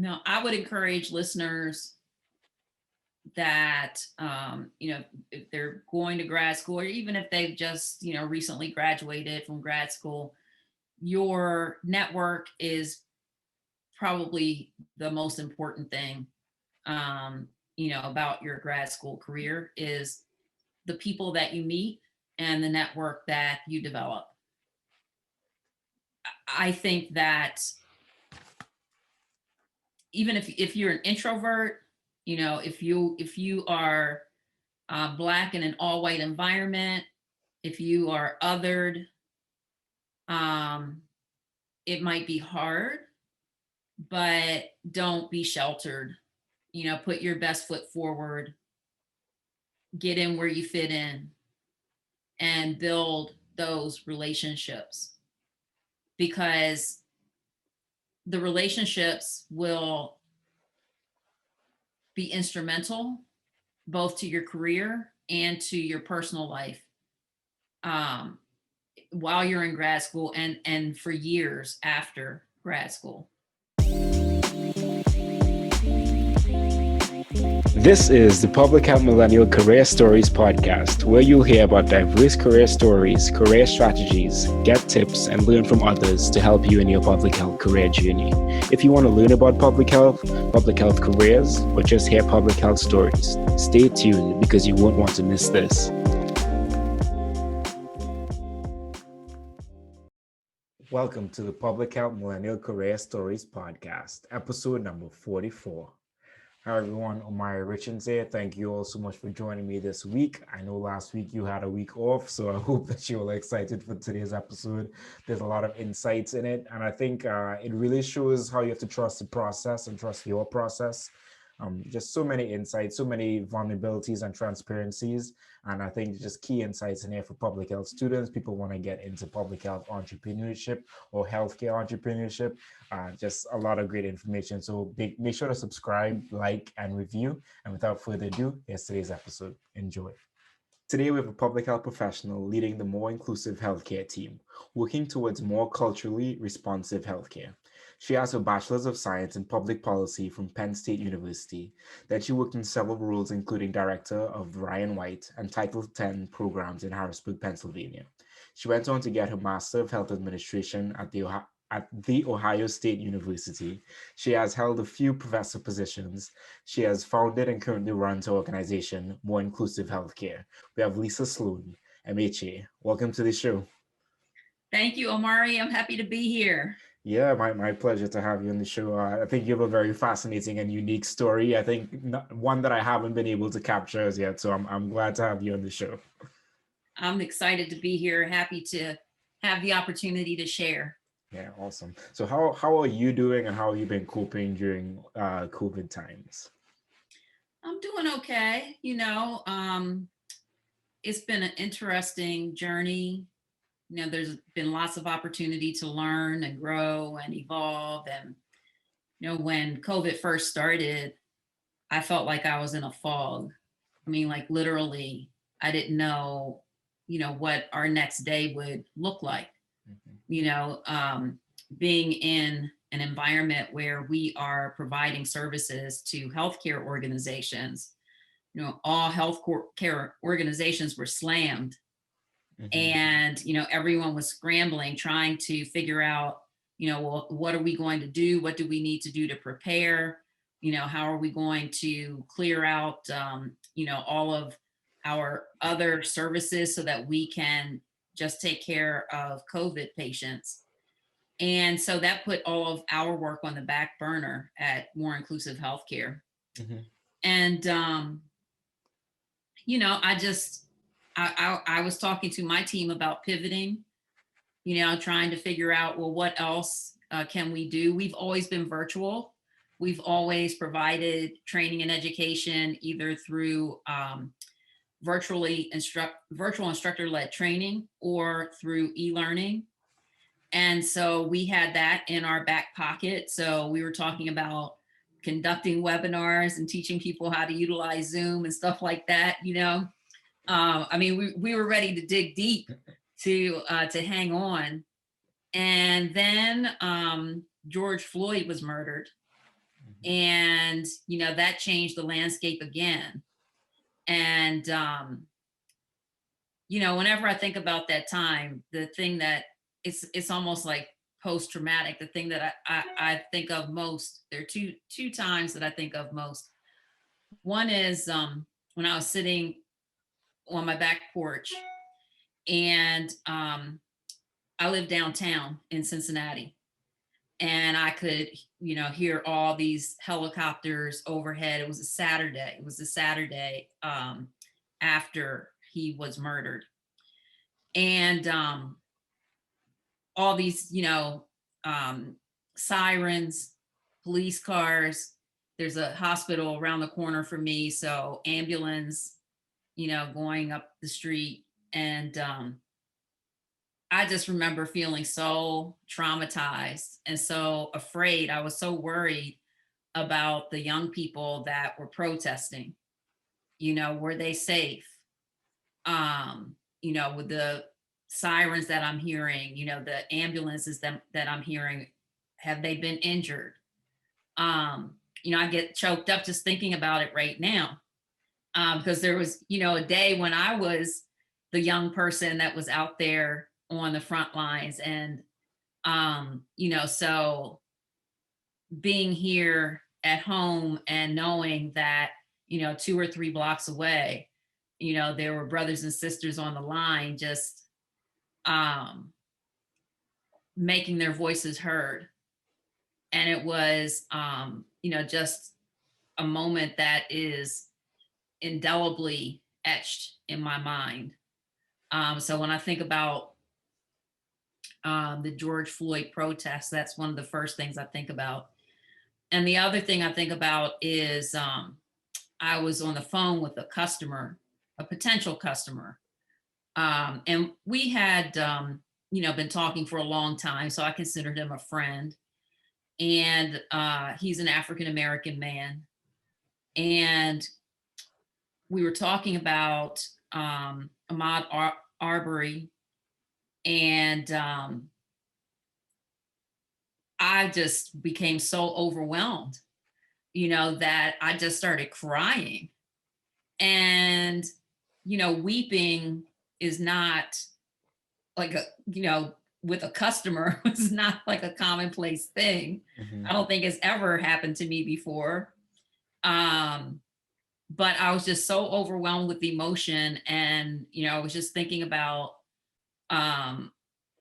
No, I would encourage listeners that, if they're going to grad school, or even if they've just, recently graduated from grad school, your network is probably the most important thing, about your grad school career is the people that you meet and the network that you develop. I think that even if you're an introvert, if you are Black in an all white environment, if you are othered, um, it might be hard, but don't be sheltered. Put your best foot forward, get in where you fit in, and build those relationships, because the relationships will be instrumental both to your career and to your personal life, um, while you're in grad school and for years after grad school. This is the Public Health Millennial Career Stories podcast, where you'll hear about diverse career stories, career strategies, get tips, and learn from others to help you in your public health career journey. If you want to learn about public health careers, or just hear public health stories, stay tuned because you won't want to miss this. Welcome to the Public Health Millennial Career Stories podcast, episode number 44. Hi everyone, Omari Richards here. Thank you all so much for joining me this week. I know last week you had a week off, so I hope that you're all excited for today's episode. There's a lot of insights in it, and I think it really shows how you have to trust the process and trust your process. Just so many insights, so many vulnerabilities and transparencies. And I think just key insights in here for public health students, people want to get into public health entrepreneurship or healthcare entrepreneurship. Just a lot of great information. So make sure to subscribe, like, and review. And without further ado, here's today's episode. Enjoy. Today, we have a public health professional leading the more inclusive healthcare team, working towards more culturally responsive healthcare. She has her Bachelor's of Science in Public Policy from Penn State University. Then she worked in several roles, including Director of Ryan White and Title X programs in Harrisburg, Pennsylvania. She went on to get her Master of Health Administration at the Ohio State University. She has held a few professor positions. She has founded and currently runs her organization, More Inclusive Healthcare. We have Lisa Sloane, MHA. Welcome to the show. Thank you, Omari. I'm happy to be here. Yeah, my pleasure to have you on the show. I think you have a very fascinating and unique story. I think one that I haven't been able to capture as yet. So I'm glad to have you on the show. I'm excited to be here. Happy to have the opportunity to share. Yeah, awesome. So how are you doing, and how have you been coping during COVID times? I'm doing okay. It's been an interesting journey. There's been lots of opportunity to learn and grow and evolve. And, when COVID first started, I felt like I was in a fog. I mean, like literally, I didn't know, what our next day would look like. Being in an environment where we are providing services to healthcare organizations, all healthcare organizations were slammed. And everyone was scrambling, trying to figure out, well, what are we going to do? What do we need to do to prepare? How are we going to clear out all of our other services so that we can just take care of COVID patients? And so that put all of our work on the back burner at More Inclusive Healthcare. And I was talking to my team about pivoting, trying to figure out, well, what else can we do? We've always been virtual. We've always provided training and education either through virtual instructor-led training or through e-learning. And so we had that in our back pocket. So we were talking about conducting webinars and teaching people how to utilize Zoom and stuff like that, I mean, we were ready to dig deep to hang on. And then George Floyd was murdered. And, that changed the landscape again. And, whenever I think about that time, the thing that it's almost like post-traumatic, the thing that I think of most, there are two times that I think of most. One is when I was sitting on my back porch, and I live downtown in Cincinnati, and I could, hear all these helicopters overhead. It was a Saturday. It was a Saturday after he was murdered, and all these, sirens, police cars. There's a hospital around the corner from me, so ambulance, going up the street, and I just remember feeling so traumatized and so afraid. I was so worried about the young people that were protesting. Were they safe? With the sirens that I'm hearing, the ambulances that I'm hearing, have they been injured? I get choked up just thinking about it right now. Because there was, a day when I was the young person that was out there on the front lines. And, so being here at home and knowing that, 2 or 3 blocks away, there were brothers and sisters on the line, just making their voices heard. And it was, just a moment that is indelibly etched in my mind. So when I think about the George Floyd protests, that's one of the first things I think about. And the other thing I think about is I was on the phone with a potential customer, and we had, been talking for a long time, so I considered him a friend. And he's an African American man, and we were talking about Ahmaud Arbery, and I just became so overwhelmed, that I just started crying. And, weeping is not like with a customer, it's not like a commonplace thing. Mhm. I don't think it's ever happened to me before. But I was just so overwhelmed with emotion. And, I was just thinking about,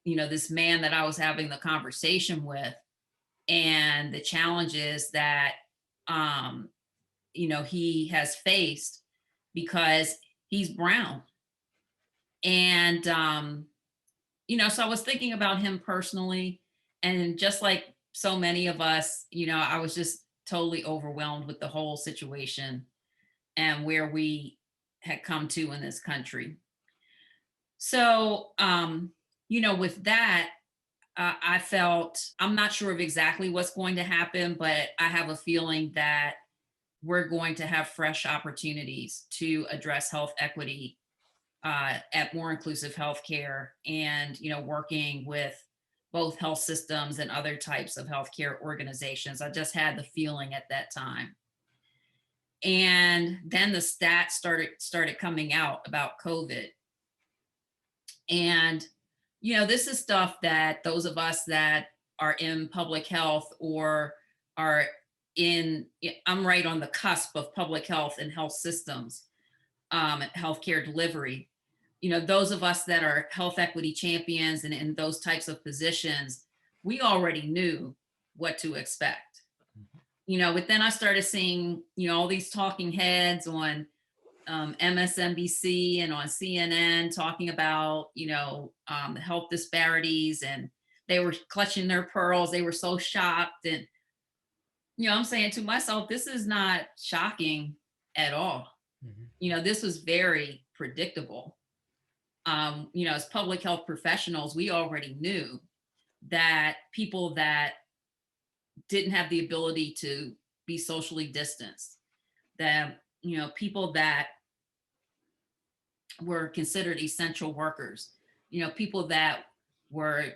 this man that I was having the conversation with, and the challenges that, he has faced because he's brown. And, so I was thinking about him personally. And just like so many of us, I was just totally overwhelmed with the whole situation and where we had come to in this country. So, with that, I felt, I'm not sure of exactly what's going to happen, but I have a feeling that we're going to have fresh opportunities to address health equity at more inclusive healthcare, and, working with both health systems and other types of healthcare organizations. I just had the feeling at that time. And then the stats started coming out about COVID. And, this is stuff that those of us that are in public health or are I'm right on the cusp of public health and health systems, healthcare delivery. Those of us that are health equity champions and in those types of positions, we already knew what to expect. But then I started seeing, all these talking heads on MSNBC and on CNN talking about, the health disparities, and they were clutching their pearls. They were so shocked. And, I'm saying to myself, this is not shocking at all. This was very predictable. As public health professionals, we already knew that people that didn't have the ability to be socially distanced, that, people that were considered essential workers, people that were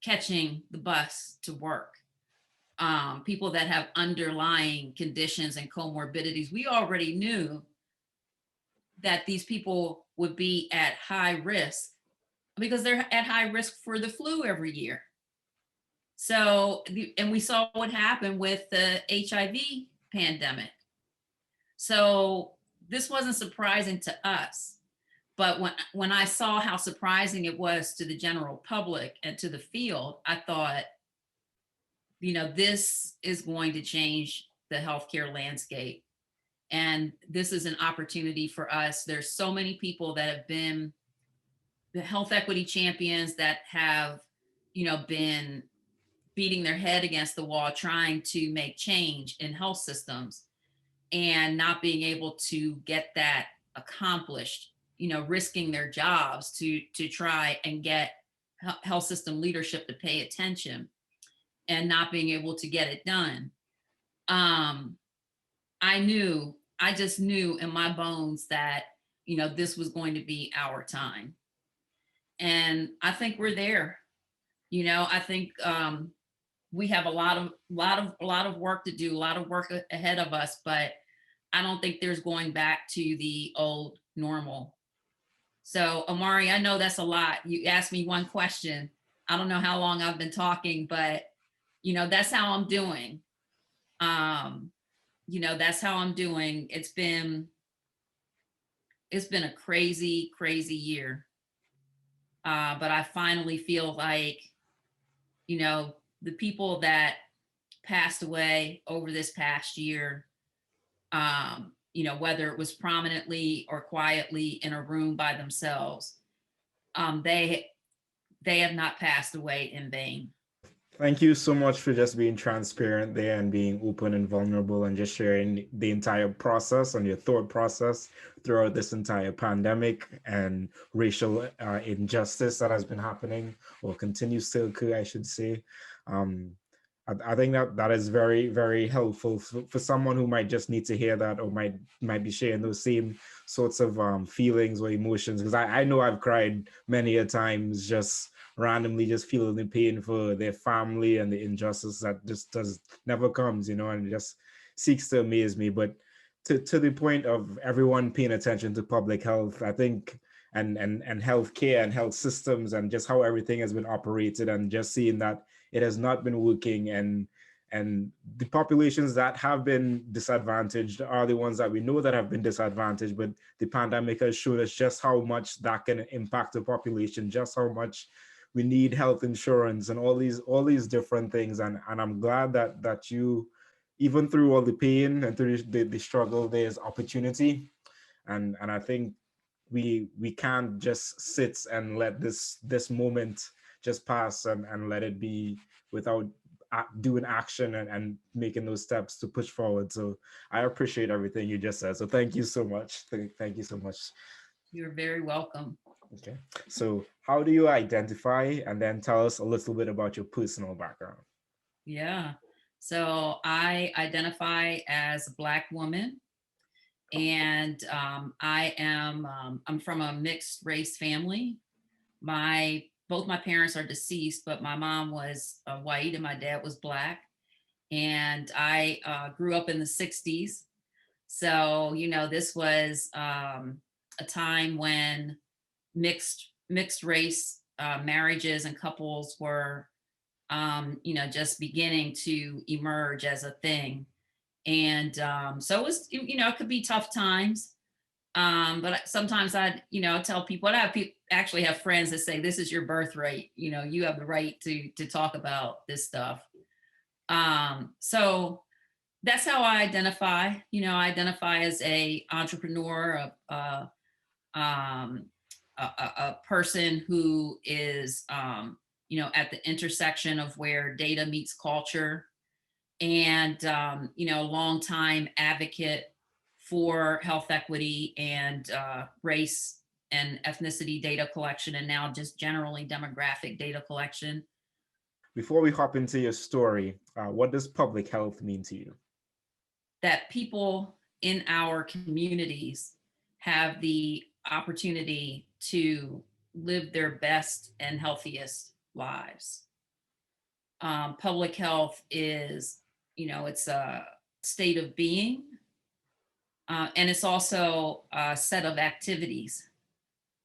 catching the bus to work, people that have underlying conditions and comorbidities, we already knew that these people would be at high risk because they're at high risk for the flu every year. So, and we saw what happened with the HIV pandemic. So this wasn't surprising to us. But when I saw how surprising it was to the general public and to the field, I thought, this is going to change the healthcare landscape. And this is an opportunity for us. There's so many people that have been the health equity champions that have, been beating their head against the wall trying to make change in health systems and not being able to get that accomplished, risking their jobs to try and get health system leadership to pay attention and not being able to get it done. I just knew in my bones that, this was going to be our time. And I think we're there. I think we have a lot of work to do, a lot of work ahead of us, but I don't think there's going back to the old normal. So Amari, I know that's a lot. You asked me one question. I don't know how long I've been talking, but that's how I'm doing. That's how I'm doing. It's been a crazy, crazy year. But I finally feel like, the people that passed away over this past year, whether it was prominently or quietly in a room by themselves, they have not passed away in vain. Thank you so much for just being transparent there and being open and vulnerable and just sharing the entire process and your thought process throughout this entire pandemic and racial injustice that has been happening or continues to occur, I should say. I think that is very, very helpful for someone who might just need to hear that or might be sharing those same sorts of feelings or emotions. Because I know I've cried many a times just randomly just feeling the pain for their family and the injustice that just never comes, and it just seeks to amaze me. But to the point of everyone paying attention to public health, I think, and healthcare and health systems and just how everything has been operated and just seeing that it has not been working and the populations that have been disadvantaged are the ones that we know that have been disadvantaged, but the pandemic has shown us just how much that can impact the population, just how much we need health insurance and all these different things. And I'm glad that you, even through all the pain and through the struggle, there's opportunity. And I think we can't just sit and let this moment just pass and let it be without doing action and making those steps to push forward. So I appreciate everything you just said. So thank you so much. Thank you so much. You're very welcome. Okay. So how do you identify, and then tell us a little bit about your personal background? Yeah. So I identify as a Black woman, and I'm from a mixed race family. Both my parents are deceased, but my mom was white and my dad was Black. And I grew up in the 60s. So, this was a time when mixed race marriages and couples were, just beginning to emerge as a thing. And so it was, it could be tough times. But sometimes I tell people, actually have friends that say, this is your birthright. You have the right to talk about this stuff. So that's how I identify. I identify as a entrepreneur, a person who is, at the intersection of where data meets culture, and longtime advocate for health equity and race and ethnicity data collection, and now just generally demographic data collection. Before we hop into your story, what does public health mean to you? That people in our communities have the opportunity to live their best and healthiest lives. Public health is, it's a state of being, and it's also a set of activities,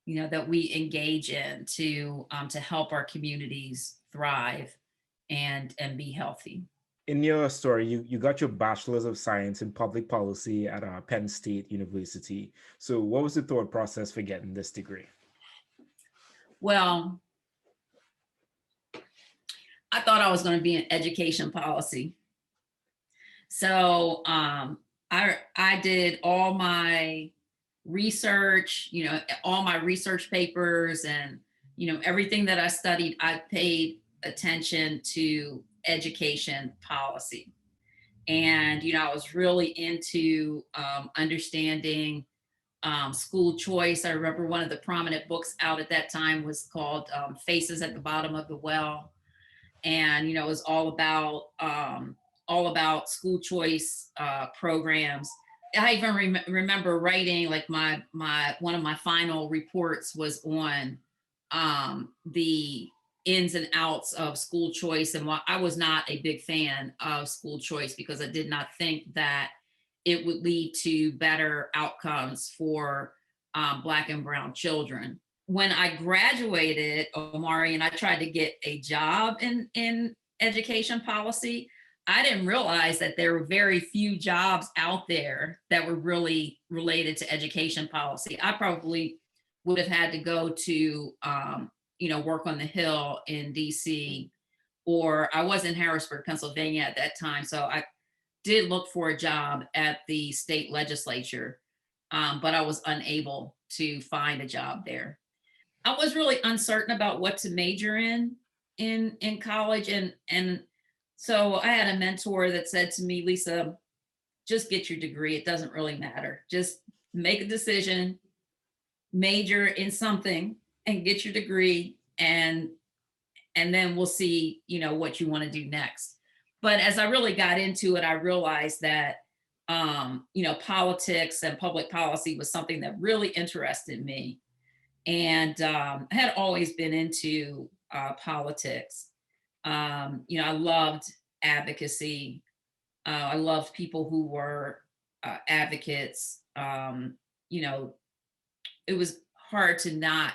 that we engage in to help our communities thrive and be healthy. In your story, you got your Bachelor's of Science in Public Policy at Penn State University. So what was the thought process for getting this degree? Well, I thought I was going to be in education policy. So I did all my research, all my research papers and, everything that I studied, I paid attention to education policy. And, I was really into understanding school choice. I remember one of the prominent books out at that time was called Faces at the Bottom of the Well. And, it was all about school choice programs. I even remember writing like my one of my final reports was on the ins and outs of school choice, and why I was not a big fan of school choice because I did not think that it would lead to better outcomes for Black and Brown children. When I graduated, Omari, and I tried to get a job in education policy, I didn't realize that there were very few jobs out there that were really related to education policy. I probably would have had to go to, work on the Hill in DC, or I was in Harrisburg, Pennsylvania at that time. So I did look for a job at the state legislature, but I was unable to find a job there. I was really uncertain about what to major in college, and so I had a mentor that said to me, Lisa, just get your degree. It doesn't really matter. Just make a decision, major in something, and get your degree, and then we'll see, what you want to do next. But as I really got into it, I realized that politics and public policy was something that really interested me. And I had always been into politics. I loved advocacy. I loved people who were advocates. It was hard to not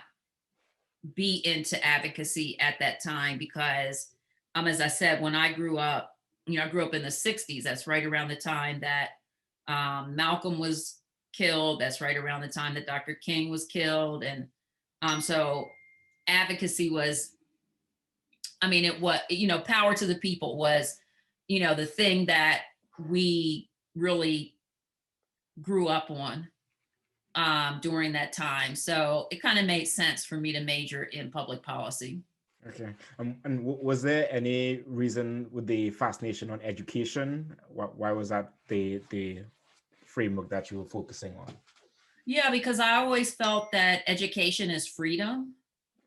be into advocacy at that time because, as I said, when I grew up, I grew up in the 60s. That's right around the time that Malcolm was killed. That's right around the time that Dr. King was killed. And so advocacy was, it was, power to the people was, the thing that we really grew up on during that time. So it kind of made sense for me to major in public policy. Okay. And was there any reason with the fascination on education? Why was that the framework that you were focusing on? Yeah, because I always felt that education is freedom.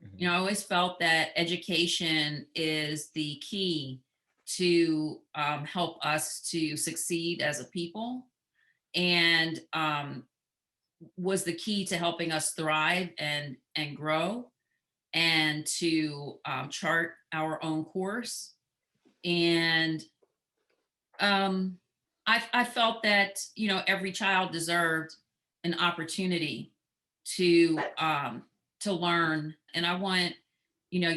Mm-hmm. I always felt that education is the key to help us to succeed as a people, and was the key to helping us thrive and grow, and to chart our own course. And I felt that every child deserved an opportunity to learn, and I want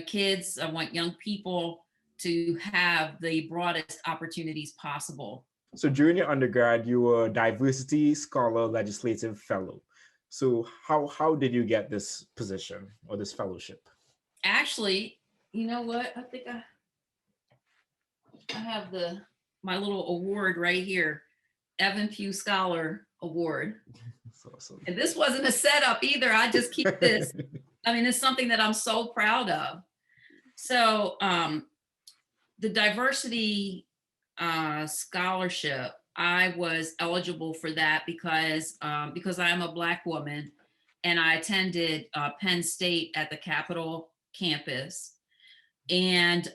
kids, I want young people to have the broadest opportunities possible. So during your undergrad, you were a diversity scholar legislative fellow. So how did you get this position or this fellowship? Actually, you know what? I think I have my little award right here, Evan Pugh Scholar Award. That's awesome. And this wasn't a setup either. I just keep this. It's something that I'm so proud of. So the diversity scholarship, I was eligible for that because I am a Black woman, and I attended Penn State at the Capitol campus, and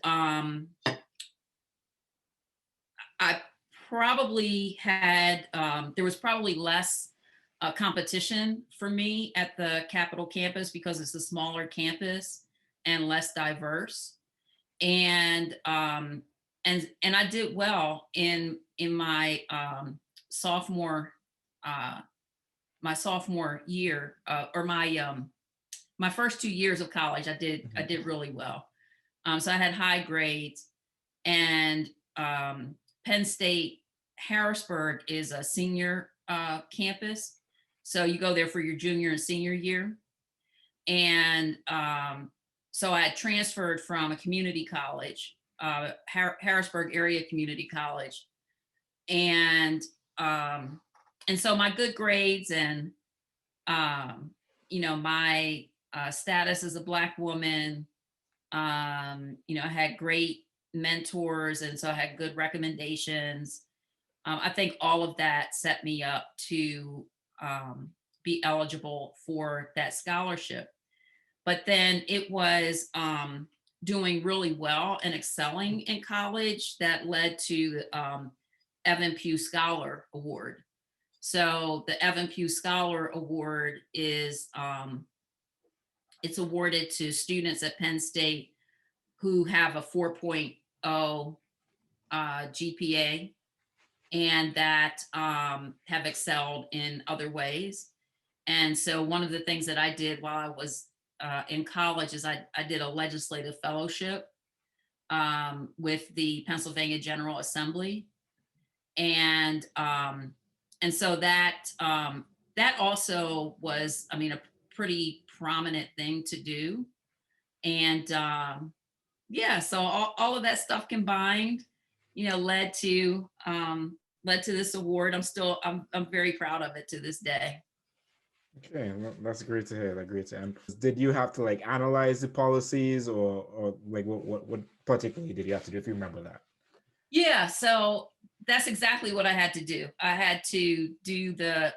I probably had there was probably less competition for me at the Capitol campus because it's a smaller campus and less diverse. and I did well in my sophomore uh, my sophomore year, or my first 2 years of college. I Mhm. did really well. So I had high grades, and Penn State Harrisburg is a senior campus, so you go there for your junior and senior year. And so I had transferred from a community college, Harrisburg area community college, and um, so my good grades and um, my status as a Black woman, I had great mentors, and so I had good recommendations. I think all of that set me up to um, be eligible for that scholarship. But then it was doing really well and excelling in college that led to the Evan Pugh Scholar Award. So the Evan Pugh Scholar Award is it's awarded to students at Penn State who have a 4.0 GPA and that have excelled in other ways. And so one of the things that I did while I was in college is I did a legislative fellowship with the Pennsylvania General Assembly, and so that also was, I mean, a pretty prominent thing to do. And yeah, so all of that stuff combined, led to this award. I'm very proud of it to this day. Okay, that's great to hear. That's great to hear. And did you have to like analyze the policies, or like what particularly did you have to do if you remember that? Yeah, so that's exactly what I had to do. I had to do I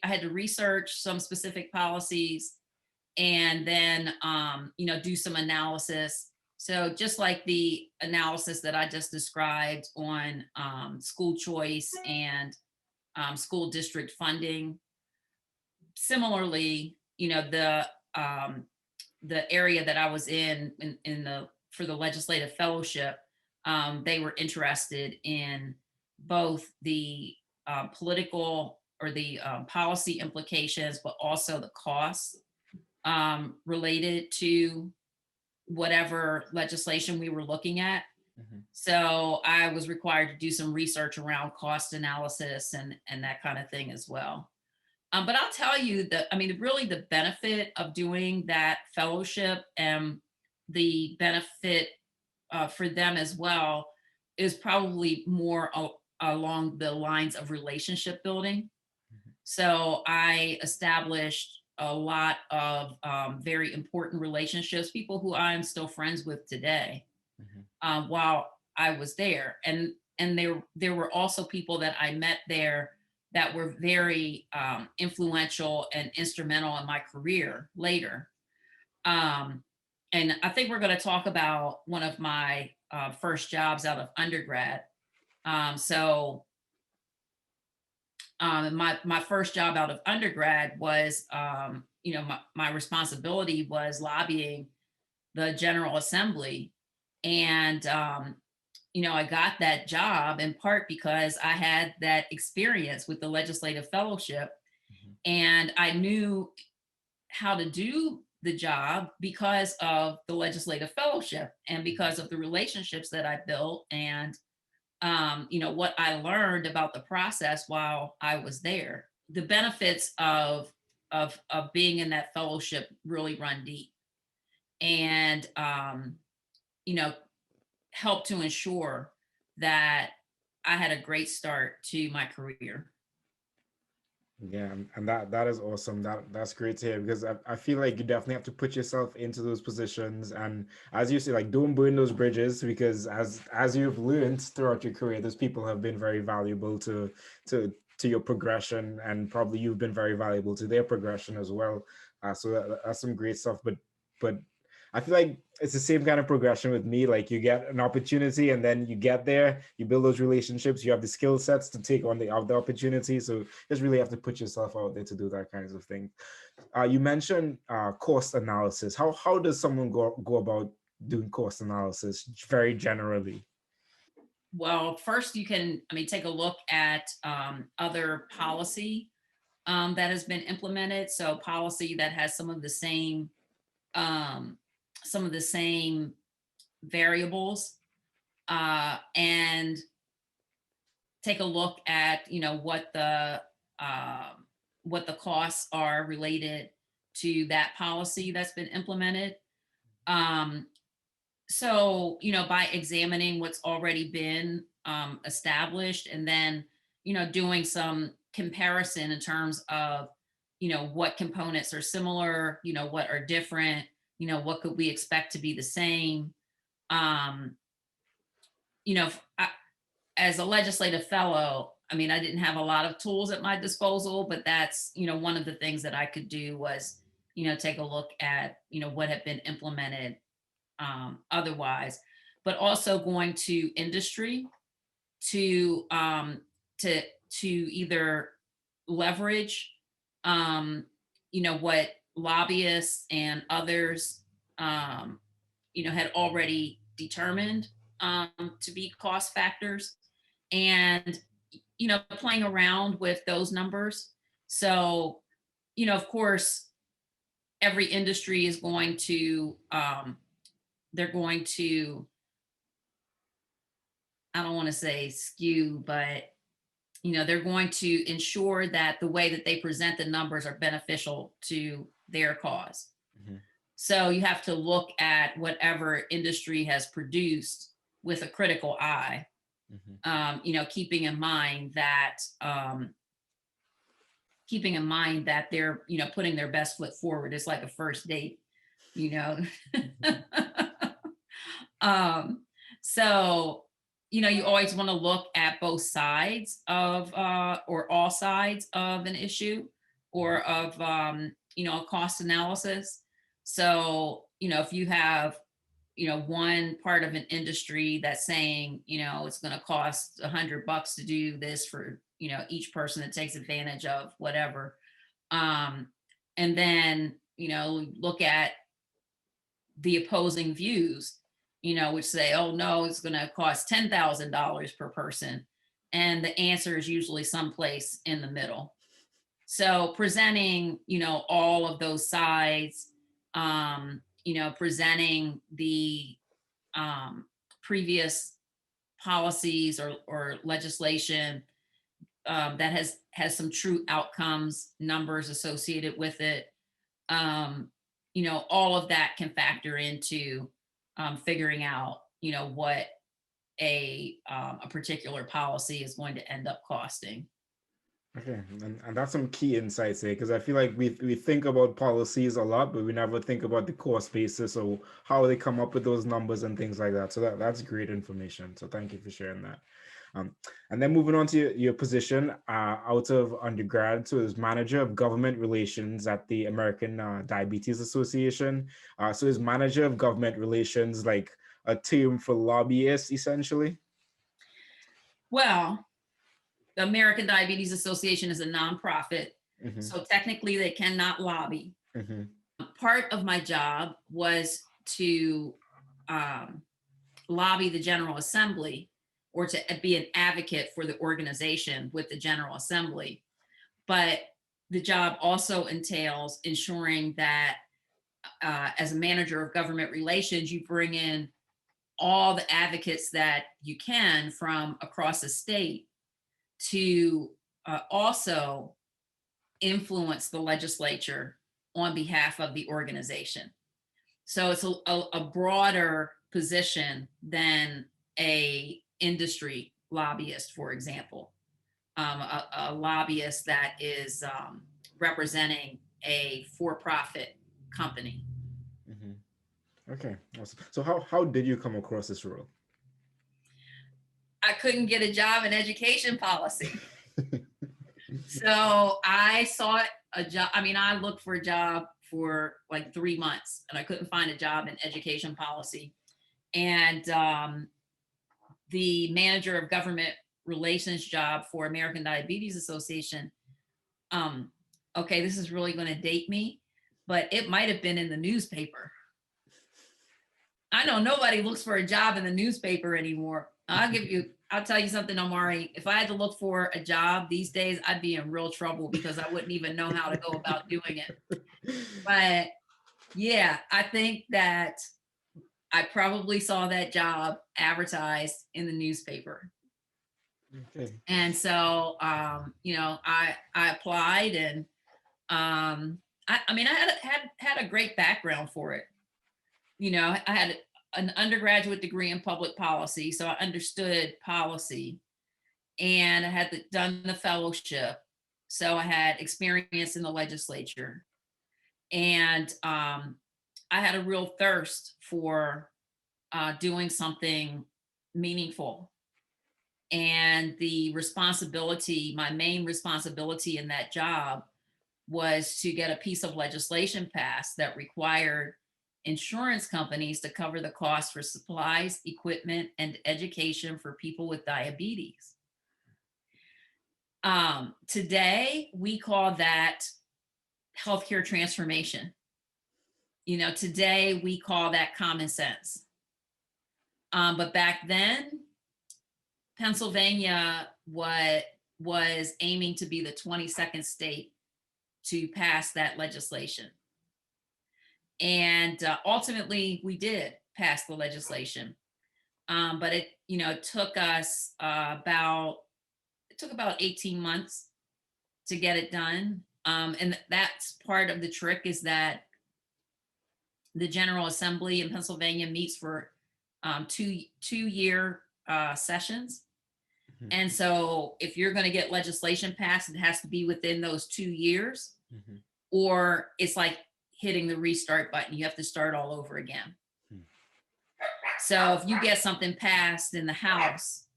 had to research some specific policies, and then do some analysis. So just like the analysis that I just described on school choice and school district funding, similarly, the area that I was in the for the legislative fellowship, they were interested in both the political or the policy implications, but also the costs related to whatever legislation we were looking at. Mhm. So I was required to do some research around cost analysis and that kind of thing as well. But I'll tell you that, I mean, really the benefit of doing that fellowship and the benefit for them as well is probably more along the lines of relationship building. Mhm. So I established a lot of very important relationships, people who I'm still friends with today, Mhm. while I was there. And there were also people that I met there that were very influential and instrumental in my career later. Um, and I think we're going to talk about one of my first jobs out of undergrad. So my first job out of undergrad was, my responsibility was lobbying the General Assembly, and I got that job in part because I had that experience with the legislative fellowship, Mhm. and I knew how to do the job because of the legislative fellowship and Mhm. because of the relationships that I built, and what I learned about the process while I was there. The benefits of being in that fellowship really run deep, and you know help to ensure that I had a great start to my career. Yeah, and that is awesome. That's great to hear, because I feel like you definitely have to put yourself into those positions, and as you say, like, don't burn those bridges, because as you've learned throughout your career, those people have been very valuable to your progression, and probably you've been very valuable to their progression as well. So that's some great stuff. But I feel like it's the same kind of progression with me. Like, you get an opportunity, and then you get there, you build those relationships, you have the skill sets to take on the other opportunity. So just really have to put yourself out there to do that kinds of thing. You mentioned cost analysis. How does someone go about doing cost analysis very generally? Well, first you can, take a look at other policy that has been implemented. So policy that has um, some of the same variables, and take a look at, what the costs are related to that policy that's been implemented. Um, so, by examining what's already been established, and then, doing some comparison in terms of, what components are similar, what are different, what could we expect to be the same. Um, as a legislative fellow, I didn't have a lot of tools at my disposal, but that's, one of the things that I could do was, take a look at, what had been implemented otherwise, but also going to industry to to to either leverage what lobbyists and others had already determined to be cost factors, and playing around with those numbers. So of course every industry is going to they're going to, I don't want to say skew, but they're going to ensure that the way that they present the numbers are beneficial to their cause. Mhm, So you have to look at whatever industry has produced with a critical eye, mhm. keeping in mind that they're putting their best foot forward. It's like a first date, you know. um, so you always want to look at both sides of or all sides of an issue, or of a cost analysis. So if you have one part of an industry that's saying it's going to cost $100 to do this for each person that takes advantage of whatever, um and then look at the opposing views, which say, oh no, it's going to cost $10,000 per person, and the answer is usually someplace in the middle. So presenting all of those sides, presenting the previous policies or legislation that has some true outcomes numbers associated with it. um, all of that can factor into figuring out what a particular policy is going to end up costing. Okay, and that's some key insights here, because I feel like we think about policies a lot, but we never think about the cost basis or how they come up with those numbers and things like that. So that's great information. So thank you for sharing that. Um, and then moving on to your position out of undergrad, so as manager of government relations at the American Diabetes Association. So is manager of government relations like a term for lobbyists, essentially? Well, the American Diabetes Association is a nonprofit, Hmm. so technically they cannot lobby. Hmm. Part of my job was to um, lobby the General Assembly, or to be an advocate for the organization with the General Assembly. But the job also entails ensuring that as a manager of government relations, you bring in all the advocates that you can from across the state to also influence the legislature on behalf of the organization. So it's a broader position than a industry lobbyist, for example, a lobbyist that is representing a for-profit company. Hmm. Okay, awesome. So how did you come across this role? I couldn't get a job in education policy. So I sought a job. I looked for a job for like 3 months and I couldn't find a job in education policy. And the manager of government relations job for American Diabetes Association, um, okay, this is really going to date me, but it might have been in the newspaper. I know nobody looks for a job in the newspaper anymore. I'll tell you something, Omari. If I had to look for a job these days, I'd be in real trouble because I wouldn't even know how to go about doing it. But yeah, I think that I probably saw that job advertised in the newspaper. Okay. And so, I applied and I mean, I had a great background for it. I had an undergraduate degree in public policy, so I understood policy, and I had done the fellowship, so I had experience in the legislature, and I had a real thirst for doing something meaningful. And my main responsibility in that job was to get a piece of legislation passed that required insurance companies to cover the cost for supplies, equipment, and education for people with diabetes. Today, we call that healthcare transformation. Today we call that common sense. But back then, Pennsylvania was aiming to be the 22nd state to pass that legislation. And ultimately, we did pass the legislation. But it took us about 18 months to get it done. And that's part of the trick, is that the General Assembly in Pennsylvania meets for two-year sessions. Mhm. And so if you're going to get legislation passed, it has to be within those 2 years, Mhm. or it's like hitting the restart button. You have to start all over again. Hmm. So if you get something passed in the House,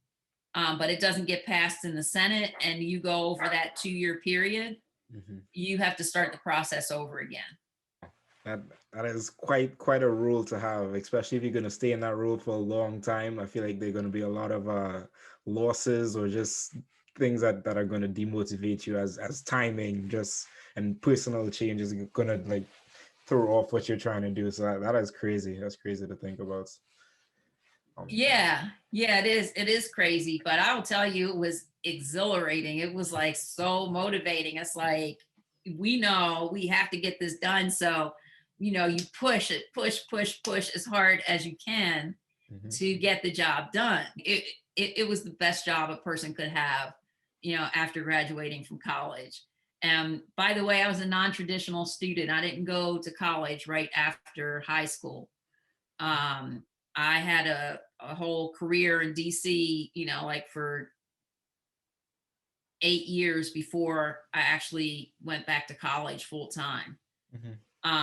but it doesn't get passed in the Senate, and you go over that 2-year period, Mhm. you have to start the process over again. That that is quite a rule to have, especially if you're going to stay in that role for a long time. I feel like there are going to be a lot of losses or just things that are going to demotivate you as timing just and personal changes are going to like throw off what you're trying to do. So that is crazy. That's crazy to think about. Um, Yeah, it is. It is crazy, but I'll tell you, it was exhilarating. It was like so motivating. It's like, we know we have to get this done. So, you push it, push as hard as you can mhm. to get the job done. It was the best job a person could have, after graduating from college. And by the way, I was a non-traditional student. I didn't go to college right after high school. Um, I had a whole career in DC, like for 8 years before I actually went back to college full time. Mhm.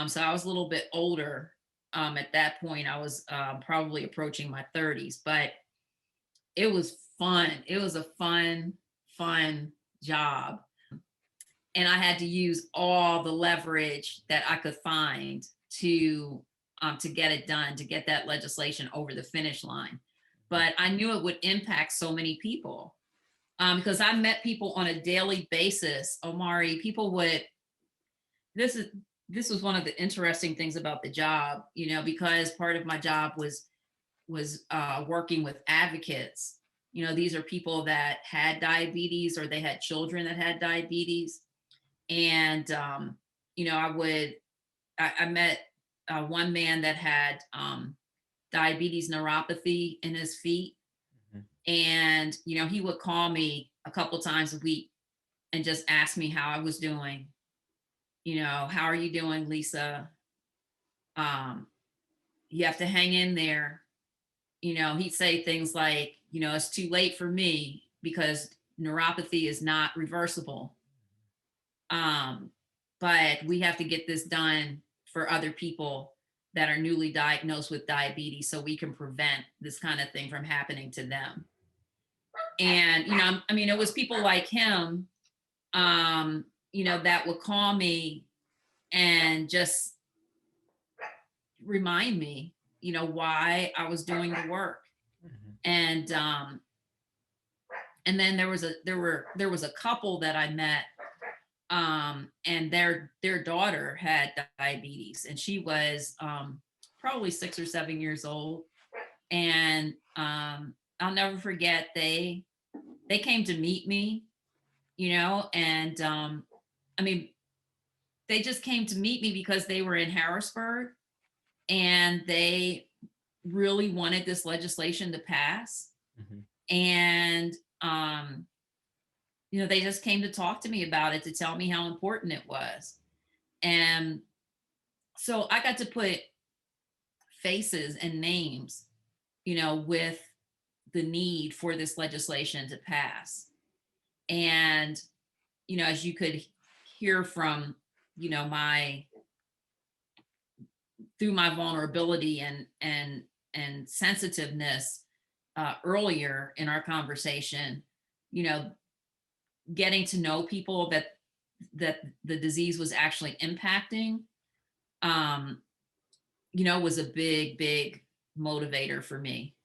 So I was a little bit older. At that point, I was probably approaching my 30s, but it was fun. It was a fun job. And I had to use all the leverage that I could find to get it done, to get that legislation over the finish line. But I knew it would impact so many people, because I met people on a daily basis. Omari, people would. This is this was one of the interesting things about the job, because part of my job was working with advocates. These are people that had diabetes, or they had children that had diabetes. And I met one man that had diabetes neuropathy in his feet. Mhm. And he would call me a couple times a week and just ask me how I was doing. How are you doing, Lisa? um, you have to hang in there. He'd say things like, it's too late for me because neuropathy is not reversible. Um, but we have to get this done for other people that are newly diagnosed with diabetes, so we can prevent this kind of thing from happening to them. And, I mean, it was people like him, that would call me and just remind me, why I was doing the work. Mhm. And then there was a couple that I met, and their daughter had diabetes, and she was probably 6 or 7 years old. And I'll never forget, they came to meet me, and I mean, they just came to meet me because they were in Harrisburg and they really wanted this legislation to pass. Mhm. And they just came to talk to me about it, to tell me how important it was. And so I got to put faces and names, with the need for this legislation to pass. And, as you could hear from, my through my vulnerability and sensitiveness earlier in our conversation, you know, getting to know people that the disease was actually impacting, um, was a big motivator for me.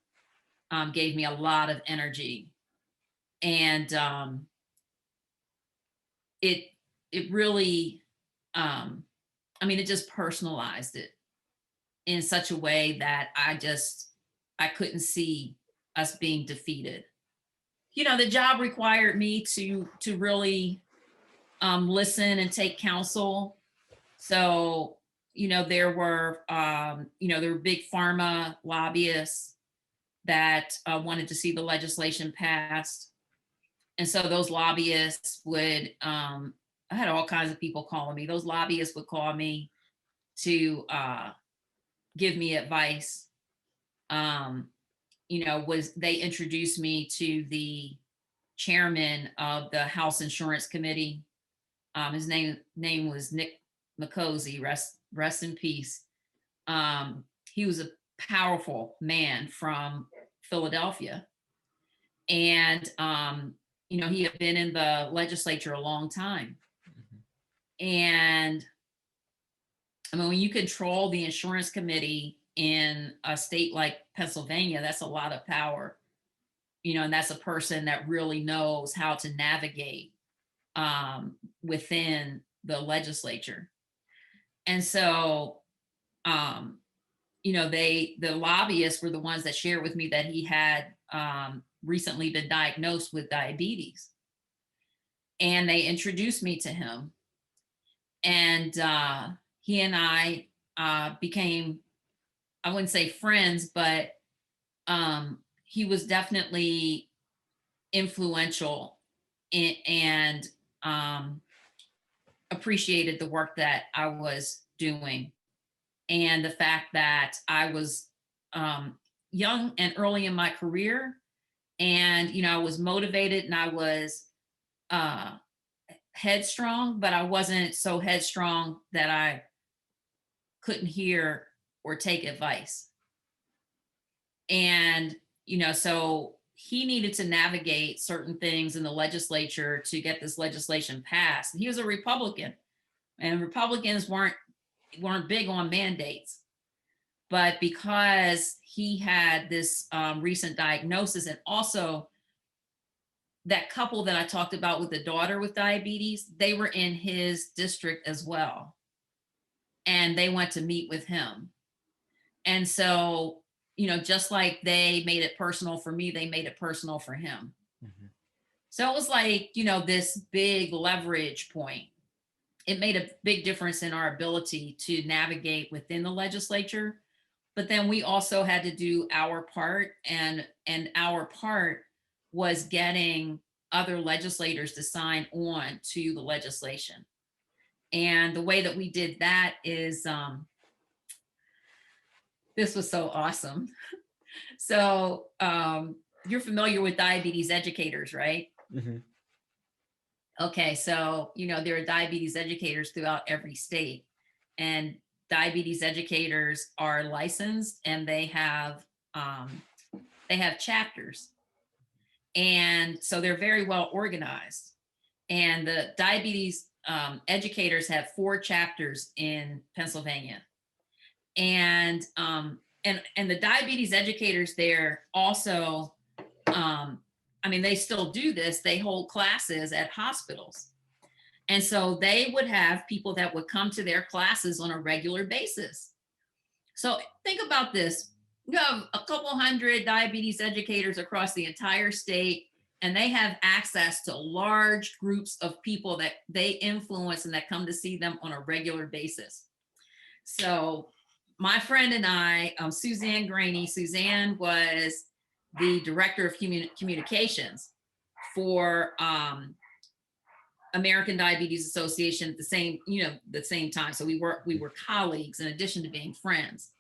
Gave me a lot of energy, and it it really, it just personalized it in such a way that I couldn't see us being defeated. The job required me to really listen and take counsel. So, there were big pharma lobbyists that wanted to see the legislation passed. And so those lobbyists would, I had all kinds of people calling me. Those lobbyists would call me to give me advice. Was they introduced me to the chairman of the House Insurance Committee. His name was Nick McCosey, rest in peace. He was a powerful man from Philadelphia. And, he had been in the legislature a long time. And when you control the insurance committee in a state like Pennsylvania, that's a lot of power, and that's a person that really knows how to navigate within the legislature. And so, the lobbyists were the ones that shared with me that he had recently been diagnosed with diabetes. And they introduced me to him. And he and I became, I wouldn't say friends, but he was definitely influential and appreciated the work that I was doing, and the fact that I was young and early in my career, and I was motivated and I was headstrong, but I wasn't so headstrong that I couldn't hear or take advice. And so he needed to navigate certain things in the legislature to get this legislation passed. He was a Republican, and Republicans weren't big on mandates. But because he had this recent diagnosis, and also that couple that I talked about with the daughter with diabetes, they were in his district as well. And they went to meet with him. And so, just like they made it personal for me, they made it personal for him. Mm-hmm. So it was like, this big leverage point. It made a big difference in our ability to navigate within the legislature. But then we also had to do our part, and our part was getting other legislators to sign on to the legislation. And the way that we did that is, this was so awesome. So you're familiar with diabetes educators, right? Mm-hmm. Okay, so there are diabetes educators throughout every state, and diabetes educators are licensed, and they have chapters, and so they're very well organized. And the diabetes educators have 4 chapters in Pennsylvania, and the diabetes educators there also, they still do this. They hold classes at hospitals. And so they would have people that would come to their classes on a regular basis. So think about this. You have a couple hundred diabetes educators across the entire state, and they have access to large groups of people that they influence and that come to see them on a regular basis. So my friend and I, Suzanne Graney, Suzanne was the director of communications for American Diabetes Association at the same time. So we were colleagues in addition to being friends.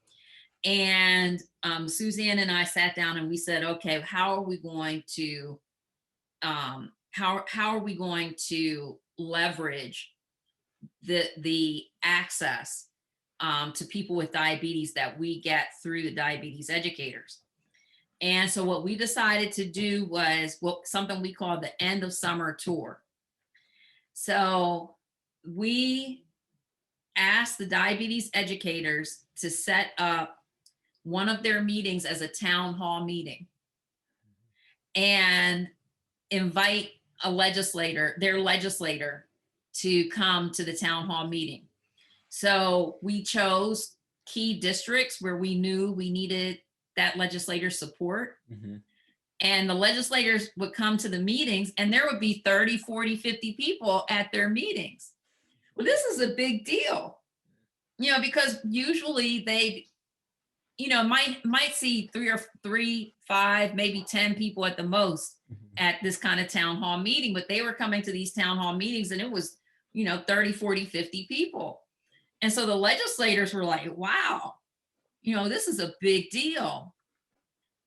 And Suzanne and I sat down and we said, okay, how are we going to leverage the access to people with diabetes that we get through the diabetes educators? And so what we decided to do was something we call the end of summer tour. So we asked the diabetes educators to set up one of their meetings as a town hall meeting and invite their legislator to come to the town hall meeting. So we chose key districts where we knew we needed that legislator's support. Mm-hmm. And the legislators would come to the meetings and there would be 30, 40, 50 people at their meetings. Well, this is a big deal, because usually they, might see three, 5, maybe 10 people at the most at this kind of town hall meeting, but they were coming to these town hall meetings and it was, 30, 40, 50 people. And so the legislators were like, wow, this is a big deal.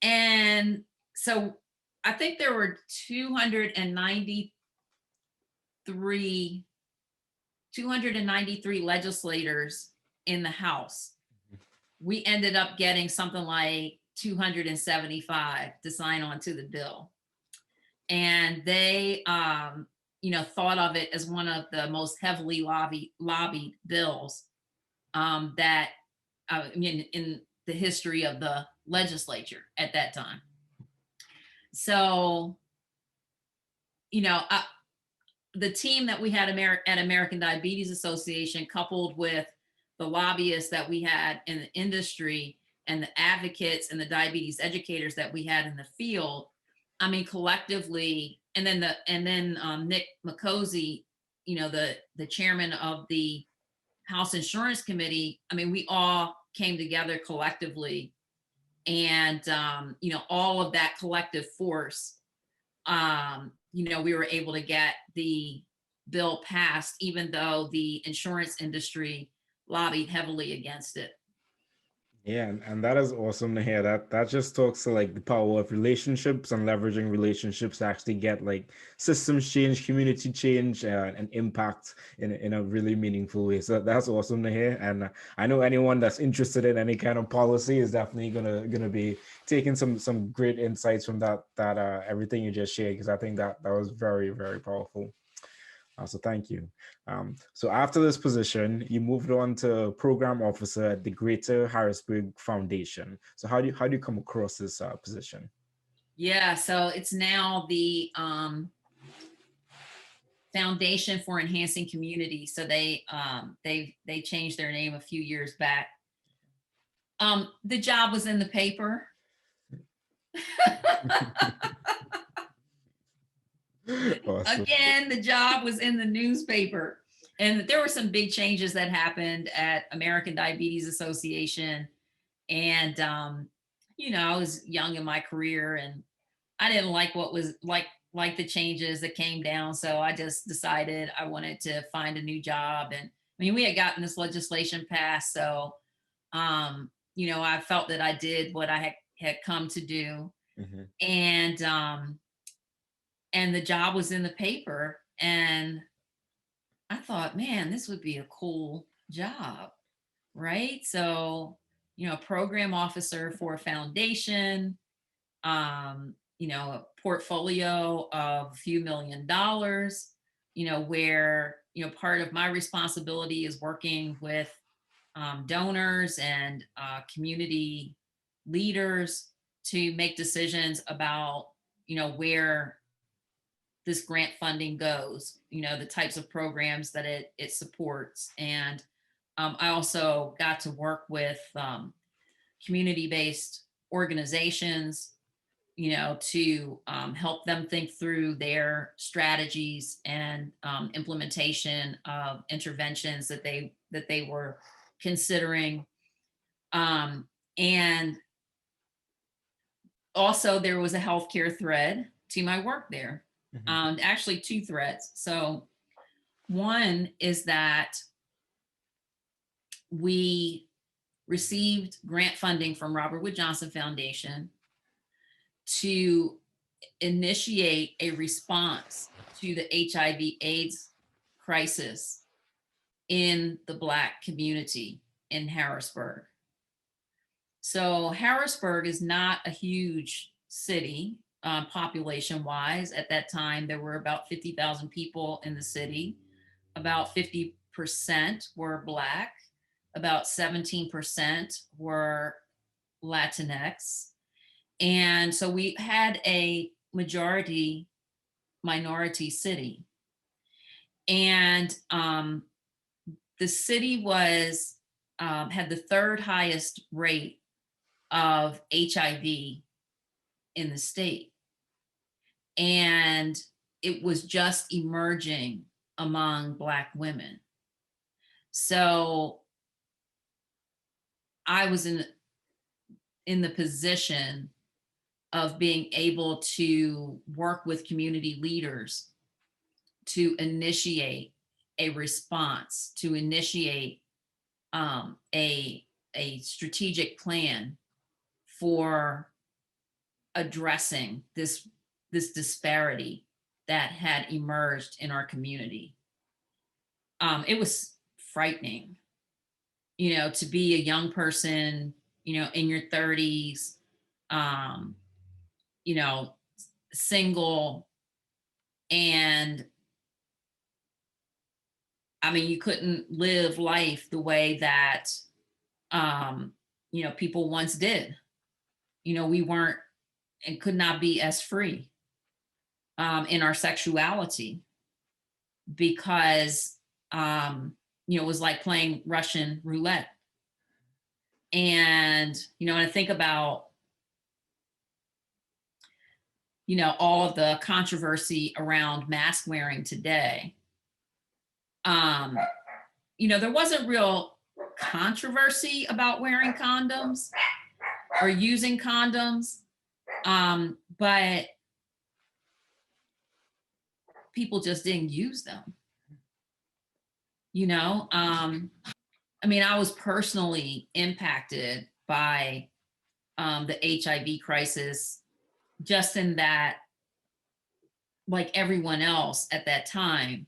And so I think there were 293 legislators in the House. We ended up getting something like 275 to sign on to the bill. And they, thought of it as one of the most heavily lobbied bills that in the history of the legislature at that time. So, the team that we had at American Diabetes Association, coupled with the lobbyists that we had in the industry and the advocates and the diabetes educators that we had in the field, collectively, and then Nick McCosey, the chairman of the House Insurance Committee, we all came together collectively, and all of that collective force, we were able to get the bill passed, even though the insurance industry lobbied heavily against it. Yeah, and that is awesome to hear. That just talks to like the power of relationships and leveraging relationships to actually get like systems change, community change, and impact in a really meaningful way. So that's awesome to hear. And I know anyone that's interested in any kind of policy is definitely gonna be taking some great insights from that everything you just shared, because I think that was very, very powerful. So thank you. So after this position, you moved on to program officer at the Greater Harrisburg Foundation. So how do you come across this position? Yeah, so it's now the Foundation for Enhancing Community. So they changed their name a few years back. The job was in the paper. Awesome. Again, the job was in the newspaper, and there were some big changes that happened at American Diabetes Association. And, I was young in my career and I didn't like what was like the changes that came down. So I just decided I wanted to find a new job. And we had gotten this legislation passed. So, I felt that I did what I had come to do. Mm-hmm. And the job was in the paper, and I thought, man, this would be a cool job, right? So, program officer for a foundation, a portfolio of a few $1 million, where, part of my responsibility is working with donors and community leaders to make decisions about, where this grant funding goes, the types of programs that it supports. And I also got to work with community-based organizations, to help them think through their strategies and implementation of interventions that they were considering. And also there was a healthcare thread to my work there. Actually two threads. So one is that we received grant funding from Robert Wood Johnson Foundation to initiate a response to the HIV/AIDS crisis in the Black community in Harrisburg. So Harrisburg is not a huge city population-wise. At that time, there were about 50,000 people in the city. About 50% were Black. About 17% were Latinx. And so we had a majority minority city. And the city was had the third highest rate of HIV in the state. And it was just emerging among Black women. So I was in the position of being able to work with community leaders to initiate a response, to initiate a strategic plan for addressing this disparity that had emerged in our community. It was frightening, to be a young person, in your 30s, single, and you couldn't live life the way that, people once did. We weren't and could not be as free in our sexuality because, it was like playing Russian roulette. And, when I think about, all of the controversy around mask wearing today, there wasn't real controversy about wearing condoms or using condoms, but people just didn't use them. I was personally impacted by the HIV crisis, just in that, like everyone else at that time,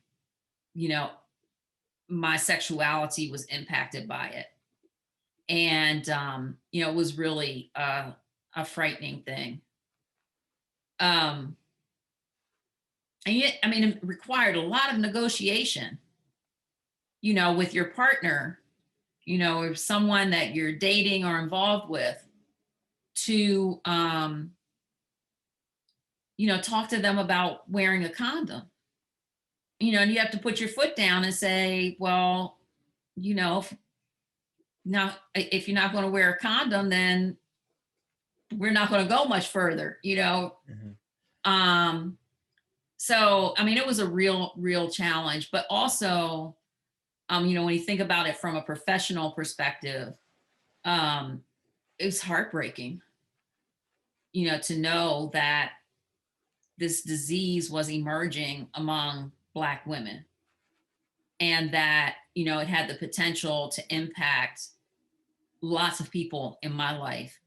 my sexuality was impacted by it. And, it was really a frightening thing. And yet, it required a lot of negotiation, with your partner, or someone that you're dating or involved with, to, talk to them about wearing a condom. And you have to put your foot down and say, well, if you're not going to wear a condom, then we're not going to go much further, So, it was a real challenge, but also, when you think about it from a professional perspective, it was heartbreaking, to know that this disease was emerging among Black women, and that, it had the potential to impact lots of people in my life.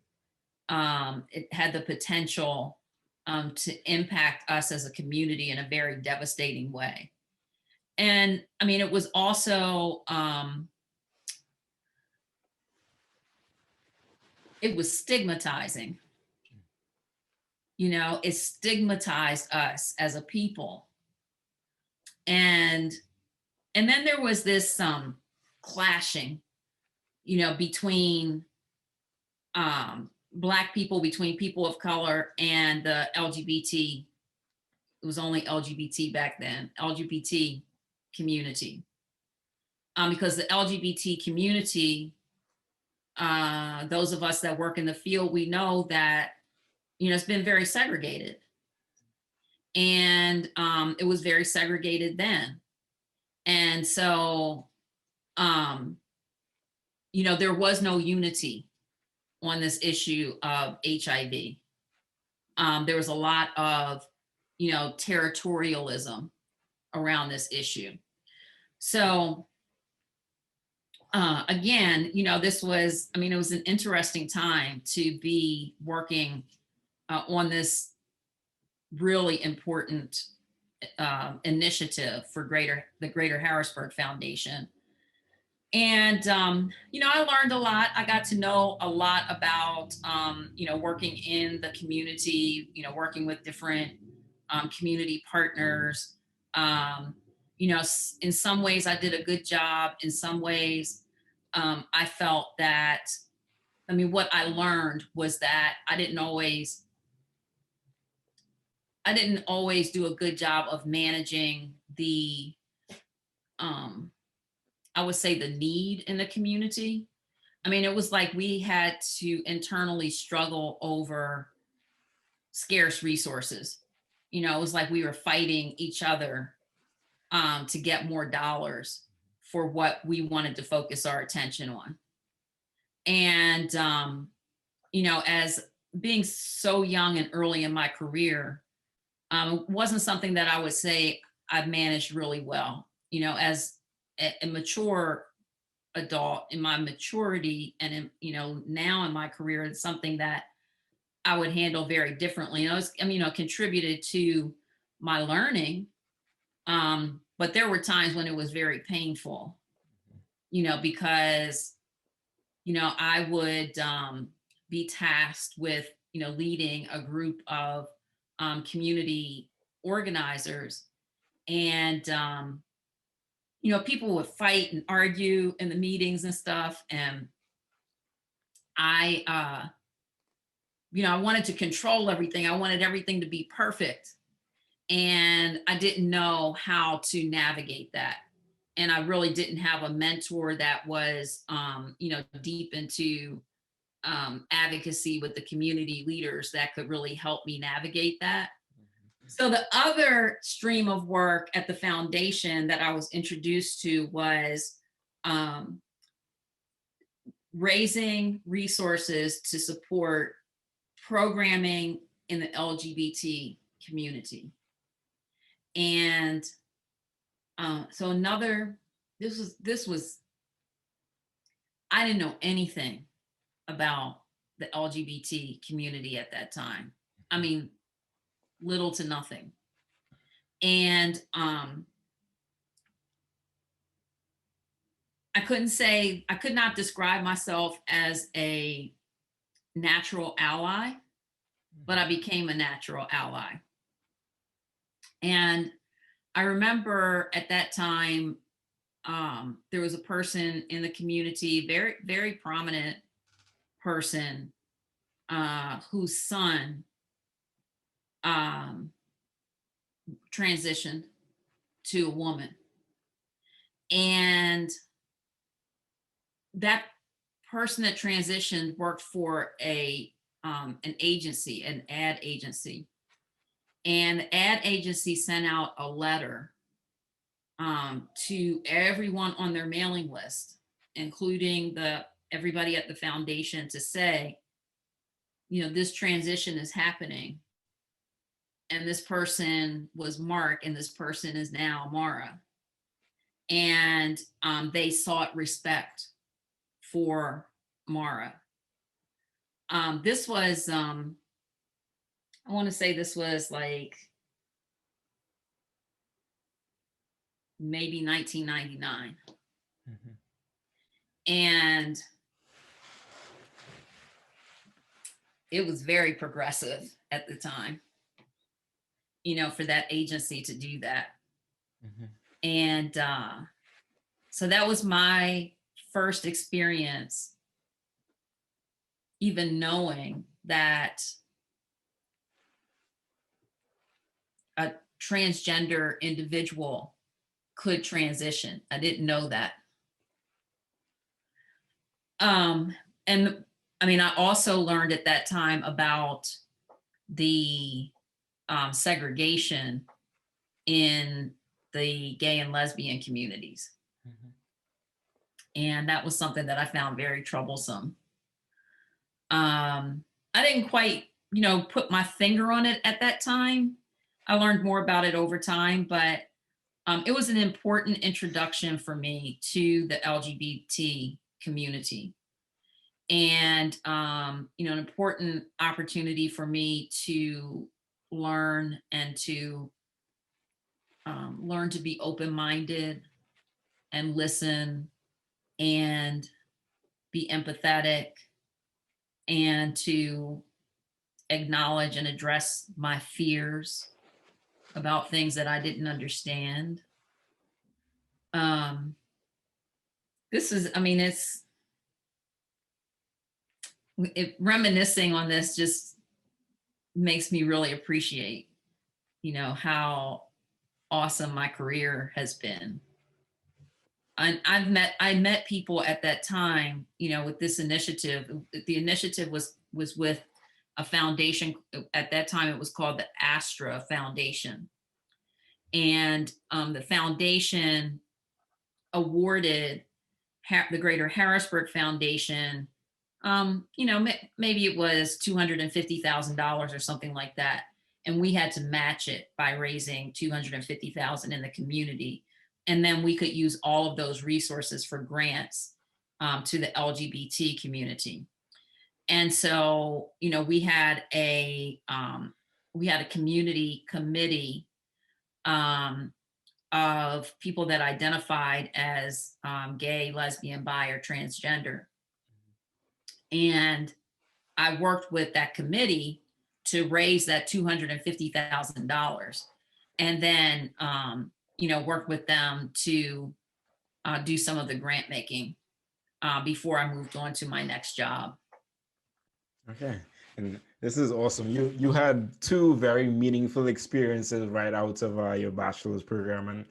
It had the potential to impact us as a community in a very devastating way. And it was also, it was stigmatizing. It stigmatized us as a people. And then there was this clashing, between Black people, between people of color, and the LGBT. It was only LGBT back then, LGBT community. Because the LGBT community those of us that work in the field, we know that, it's been very segregated. And it was very segregated then. And so, there was no unity on this issue of HIV. There was a lot of, territorialism around this issue. So, again, this was, it was an interesting time to be working on this really important initiative for the Greater Harrisburg Foundation. And, I learned a lot. I got to know a lot about, working in the community, working with different community partners. In some ways I did a good job. In some ways, I felt that, what I learned was that I didn't always do a good job of managing the, I would say, the need in the community. It was like we had to internally struggle over scarce resources. It was like we were fighting each other to get more dollars for what we wanted to focus our attention on. And, as being so young and early in my career, wasn't something that I would say I've managed really well. As a mature adult in my maturity and now in my career, it's something that I would handle very differently. And contributed to my learning. But there were times when it was very painful, because, I would be tasked with, leading a group of community organizers. And, people would fight and argue in the meetings and stuff. And I wanted to control everything. I wanted everything to be perfect. And I didn't know how to navigate that. And I really didn't have a mentor that was, deep into advocacy with the community leaders that could really help me navigate that. So the other stream of work at the foundation that I was introduced to was raising resources to support programming in the LGBT community. And so this was, I didn't know anything about the LGBT community at that time. Little to nothing. And I could not describe myself as a natural ally, but I became a natural ally. And I remember at that time, there was a person in the community, very, very prominent person, whose son transitioned to a woman. And that person that transitioned worked for an agency, an ad agency. And the ad agency sent out a letter to everyone on their mailing list, including everybody at the foundation, to say, this transition is happening. And this person was Mark, and this person is now Mara. And they sought respect for Mara. This was, I want to say this was like maybe 1999. And it was very progressive at the time, for that agency to do that. And so that was my first experience, even knowing that a transgender individual could transition. I didn't know that. and I mean, I also learned at that time about the segregation in the gay and lesbian communities. Mhm. And that was something that I found very troublesome. I didn't quite, put my finger on it at that time. I learned more about it over time, but it was an important introduction for me to the LGBT community. And, an important opportunity for me to learn and to learn to be open-minded and listen and be empathetic and to acknowledge and address my fears about things that I didn't understand. Um, this is, I mean, reminiscing on this just makes me really appreciate, how awesome my career has been. I met people at that time, with this initiative. The initiative was with a foundation. At that time, it was called the Astra Foundation, and the foundation awarded the Greater Harrisburg Foundation. Maybe it was $250,000 or something like that, and we had to match it by raising $250,000 in the community, and then we could use all of those resources for grants to the LGBT community. And so, we had a community committee um, of people that identified as gay, lesbian, bi, or transgender. And I worked with that committee to raise that $250,000, and then work with them to do some of the grant making before I moved on to my next job. Okay. And this is awesome. You had two very meaningful experiences right out of your bachelor's program, and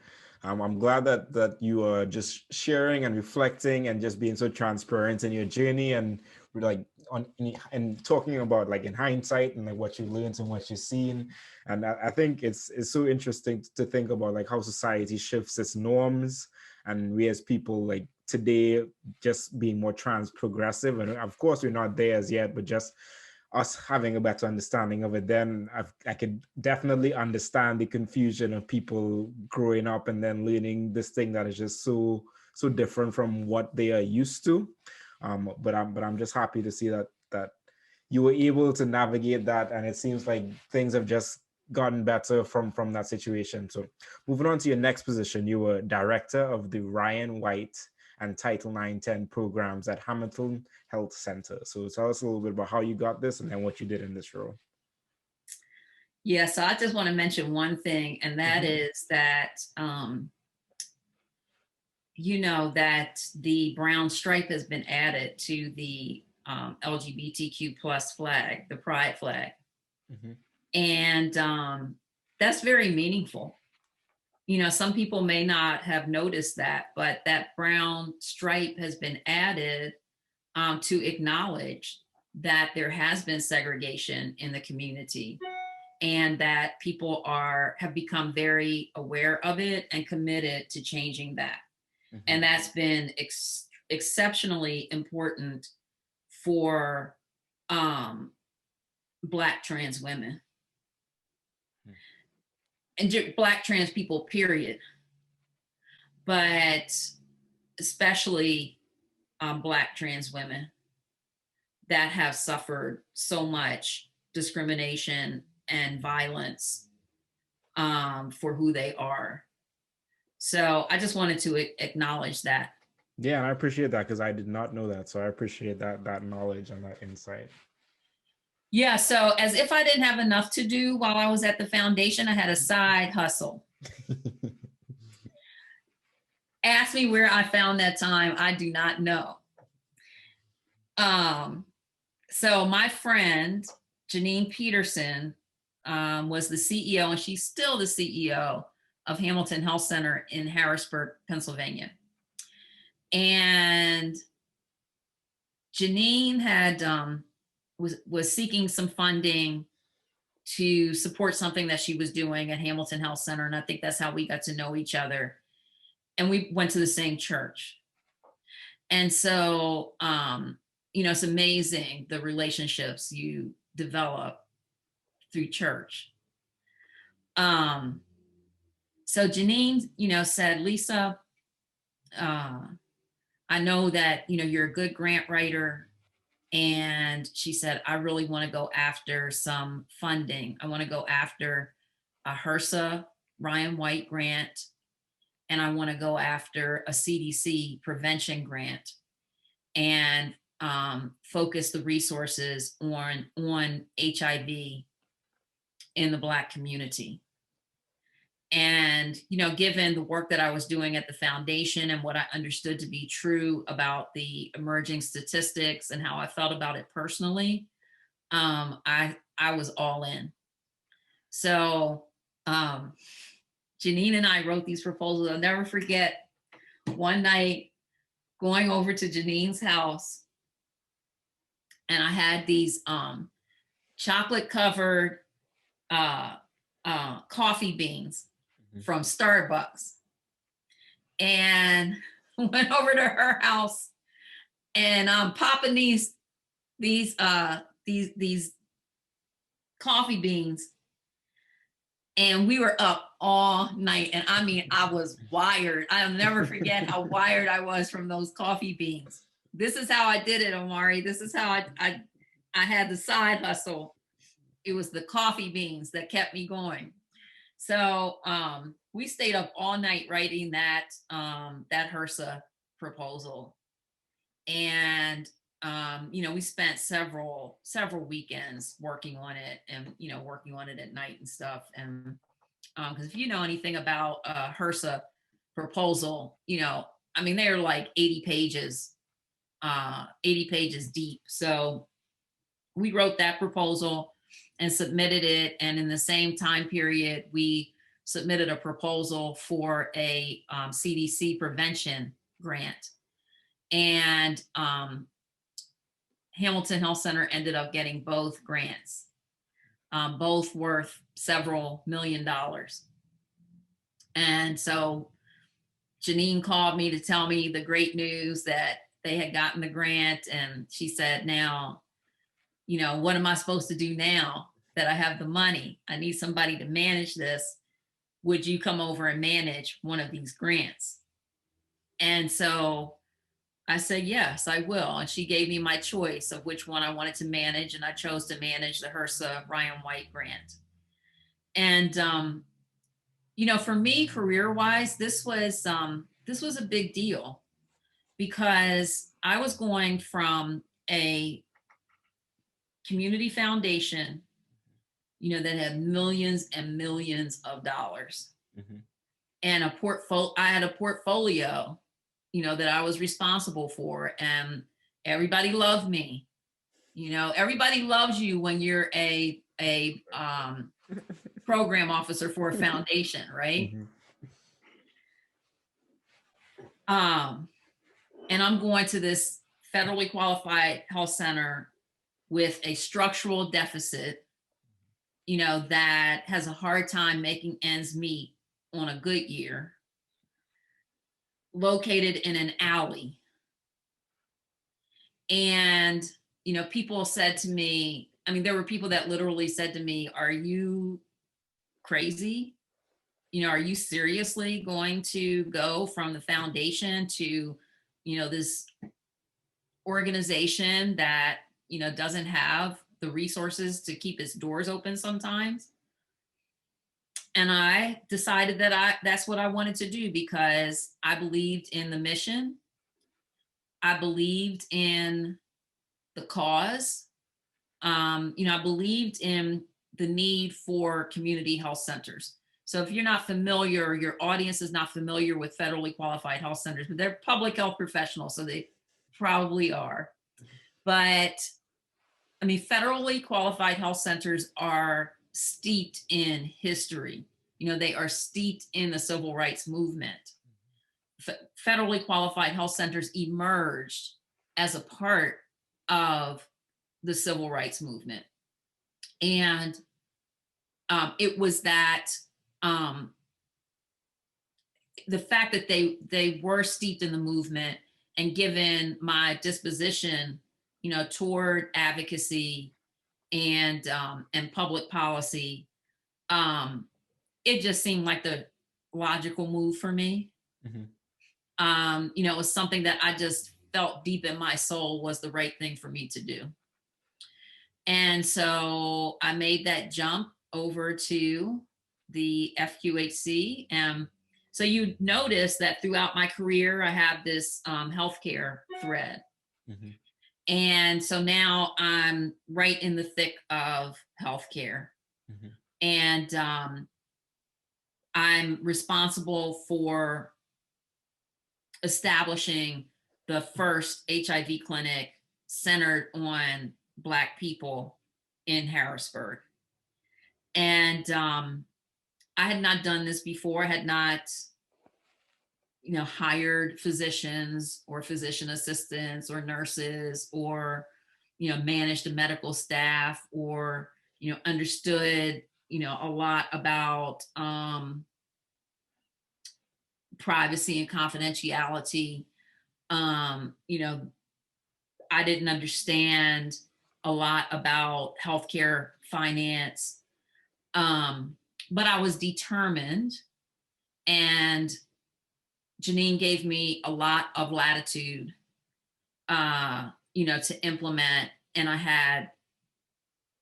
I'm glad that you are just sharing and reflecting and just being so transparent in your journey, and like and talking about like in hindsight and like what you learned and what you've seen. And I think it's so interesting to think about like how society shifts its norms, and we as people like today just being more trans progressive. And of course we're not there as yet, but just us having a better understanding of it, then I could definitely understand the confusion of people growing up and then learning this thing that is just so different from what they are used to. But I'm just happy to see that you were able to navigate that, and it seems like things have just gotten better from that situation. So moving on to your next position, you were director of the Ryan White and Title 910 programs at Hamilton Health Center. So tell us a little bit about how you got this and then what you did in this role. Yeah, so I just want to mention one thing, and that is that, that the brown stripe has been added to the LGBTQ plus flag, the pride flag. Mm-hmm. And that's very meaningful. Some people may not have noticed that, but that brown stripe has been added to acknowledge that there has been segregation in the community, and that people have become very aware of it and committed to changing that. Mm-hmm. And that's been exceptionally important for Black trans women. And Black trans people, period. But especially Black trans women that have suffered so much discrimination and violence for who they are. So I just wanted to acknowledge that. Yeah, and I appreciate that because I did not know that. So I appreciate that knowledge and that insight. Yeah, so as if I didn't have enough to do while I was at the foundation, I had a side hustle. Ask me where I found that time. I do not know. So my friend, Janine Peterson, was the CEO, and she's still the CEO of Hamilton Health Center in Harrisburg, Pennsylvania. And Janine had was seeking some funding to support something that she was doing at Hamilton Health Center, and I think that's how we got to know each other. And we went to the same church, and so it's amazing the relationships you develop through church. So Janine, said, Lisa, I know that, you're a good grant writer. And she said, I really want to go after some funding. I want to go after a HRSA Ryan White grant, and I want to go after a CDC prevention grant and focus the resources on HIV in the Black community. And, given the work that I was doing at the foundation and what I understood to be true about the emerging statistics and how I felt about it personally, I was all in. So Janine and I wrote these proposals. I'll never forget one night going over to Janine's house, and I had these chocolate covered coffee beans from Starbucks, and went over to her house, and I'm popping these coffee beans, and we were up all night. And I mean, I was wired. I'll never forget how wired I was from those coffee beans. This is how I did it, Omari. This is how I had the side hustle. It was the coffee beans that kept me going. So we stayed up all night writing that HRSA proposal, and we spent several weekends working on it, and working on it at night and stuff. And because if you know anything about HRSA proposal, they're like 80 pages deep. So we wrote that proposal and submitted it. And in the same time period, we submitted a proposal for a CDC prevention grant. And Hamilton Health Center ended up getting both grants, both worth several $1 million. And so Janine called me to tell me the great news that they had gotten the grant. And she said, now, what am I supposed to do now that I have the money? I need somebody to manage this. Would you come over and manage one of these grants? And so I said, yes, I will. And she gave me my choice of which one I wanted to manage. And I chose to manage the HRSA Ryan White grant. And, for me, career-wise, this was a big deal, because I was going from a community foundation, that had millions and millions of dollars, and I had a portfolio, that I was responsible for, and everybody loved me. Everybody loves you when you're a program officer for a foundation, right? And I'm going to this federally qualified health center with a structural deficit, that has a hard time making ends meet on a good year, located in an alley. And, people said to me, there were people that literally said to me, are you crazy? Are you seriously going to go from the foundation to, this organization that, doesn't have the resources to keep its doors open sometimes? And I decided that that's what I wanted to do, because I believed in the mission. I believed in the cause. I believed in the need for community health centers. So if you're not familiar, your audience is not familiar with federally qualified health centers, but they're public health professionals, so they probably are. But federally qualified health centers are steeped in history. They are steeped in the civil rights movement. Federally qualified health centers emerged as a part of the civil rights movement. And it was that the fact that they were steeped in the movement, and given my disposition, toward advocacy and public policy, it just seemed like the logical move for me. It was something that I just felt deep in my soul was the right thing for me to do. And so I made that jump over to the FQHC. And so you notice that throughout my career, I have this healthcare thread. And so now I'm right in the thick of healthcare. And I'm responsible for establishing the first HIV clinic centered on Black people in Harrisburg. And I had not done this before. I had not, hired physicians or physician assistants or nurses, or, managed a medical staff, or, understood, a lot about privacy and confidentiality. I didn't understand a lot about healthcare finance, but I was determined, and Janine gave me a lot of latitude, to implement, and I had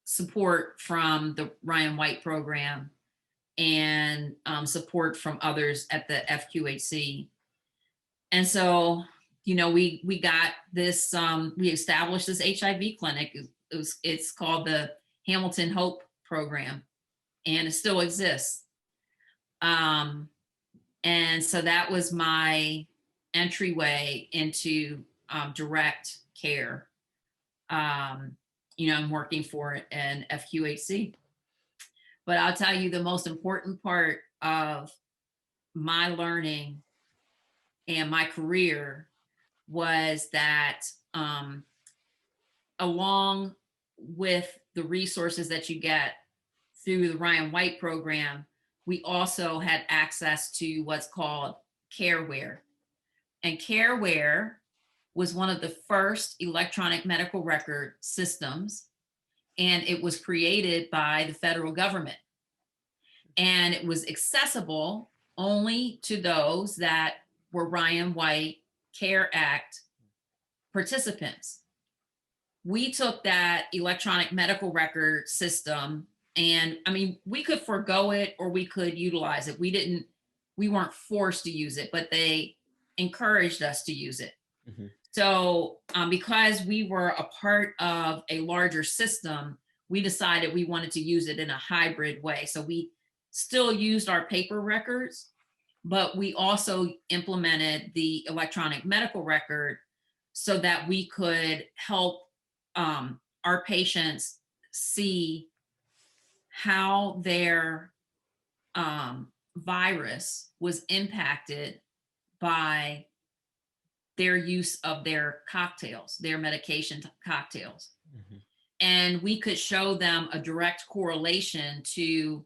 support from the Ryan White program and support from others at the FQHC. And so, we got this, we established this HIV clinic. It's called the Hamilton Hope Program, and it still exists. And so that was my entryway into direct care. I'm working for an FQHC. But I'll tell you, the most important part of my learning and my career was that along with the resources that you get through the Ryan White program, we also had access to what's called CareWare. And CareWare was one of the first electronic medical record systems, and it was created by the federal government. And it was accessible only to those that were Ryan White CARE Act participants. We took that electronic medical record system, and we could forego it or we could utilize it. We weren't forced to use it, but they encouraged us to use it. So because we were a part of a larger system, we decided we wanted to use it in a hybrid way. So we still used our paper records, but we also implemented the electronic medical record so that we could help our patients see how their virus was impacted by their use of their cocktails, their medication cocktails. And we could show them a direct correlation to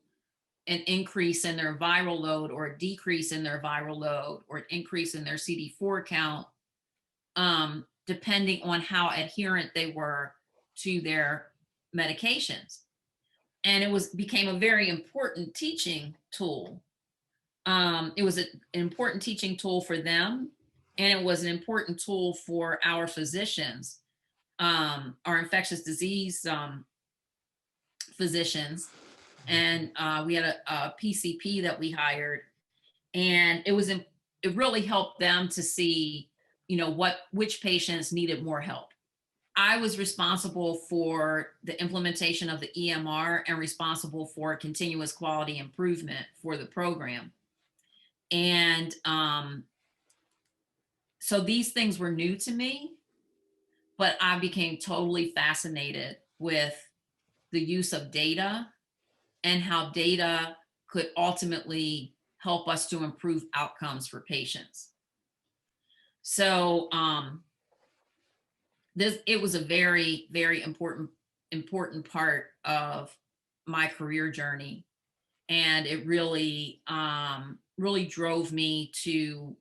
an increase in their viral load or a decrease in their viral load or an increase in their CD4 count, depending on how adherent they were to their medications. And it became a very important teaching tool. It was an important teaching tool for them, and it was an important tool for our physicians, our infectious disease physicians. And we had a PCP that we hired, and it really helped them to see, which patients needed more help. I was responsible for the implementation of the EMR and responsible for continuous quality improvement for the program. And so these things were new to me, but I became totally fascinated with the use of data and how data could ultimately help us to improve outcomes for patients. So it was a very, very important part of my career journey. And it really, really drove me to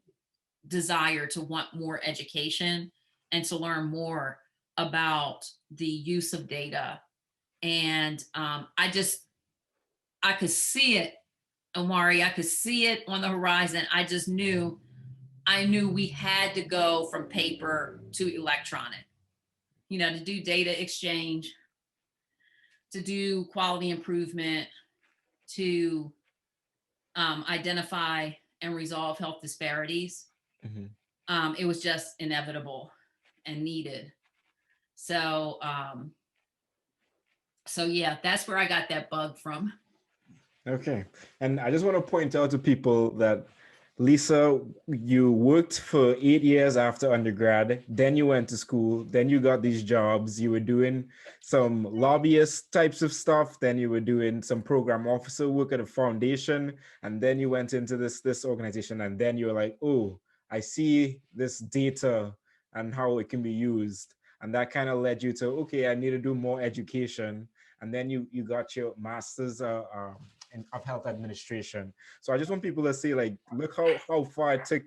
desire to want more education and to learn more about the use of data. And I could see it, Omari. I could see it on the horizon. I knew we had to go from paper to electronic, to do data exchange, to do quality improvement, to identify and resolve health disparities. Mhm. It was just inevitable and needed. So, so yeah, that's where I got that bug from. Okay. And I just want to point out to people that Lisa, you worked for 8 years after undergrad, then you went to school, then you got these jobs, you were doing some lobbyist types of stuff, then you were doing some program officer work at a foundation, and then you went into this organization, and then you were like, oh, I see this data and how it can be used. And that kind of led you to, okay, I need to do more education. And then you got your master's of health administration. So I just want people to see, like, look how far it took,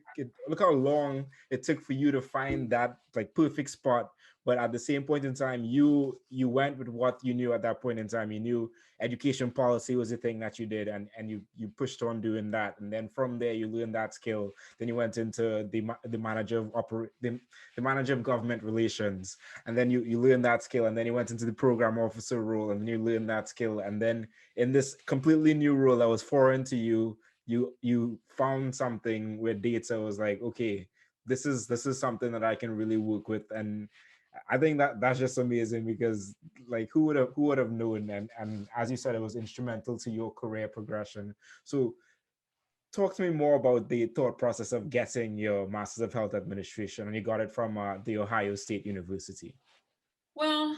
look how long it took for you to find that like perfect spot. But at the same point in time, you went with what you knew at that point in time. You knew education policy was the thing that you did, and you pushed on doing that. And then from there, you learned that skill. Then you went into the manager of the manager of government relations, and then you learned that skill. And then you went into the program officer role, and then you learned that skill. And then in this completely new role that was foreign to you, you found something where data was like, okay, this is something that I can really work with. And I think that's just amazing, because like who would have known. And as you said, it was instrumental to your career progression. So talk to me more about the thought process of getting your master's of health administration, and you got it from the Ohio State University. Well,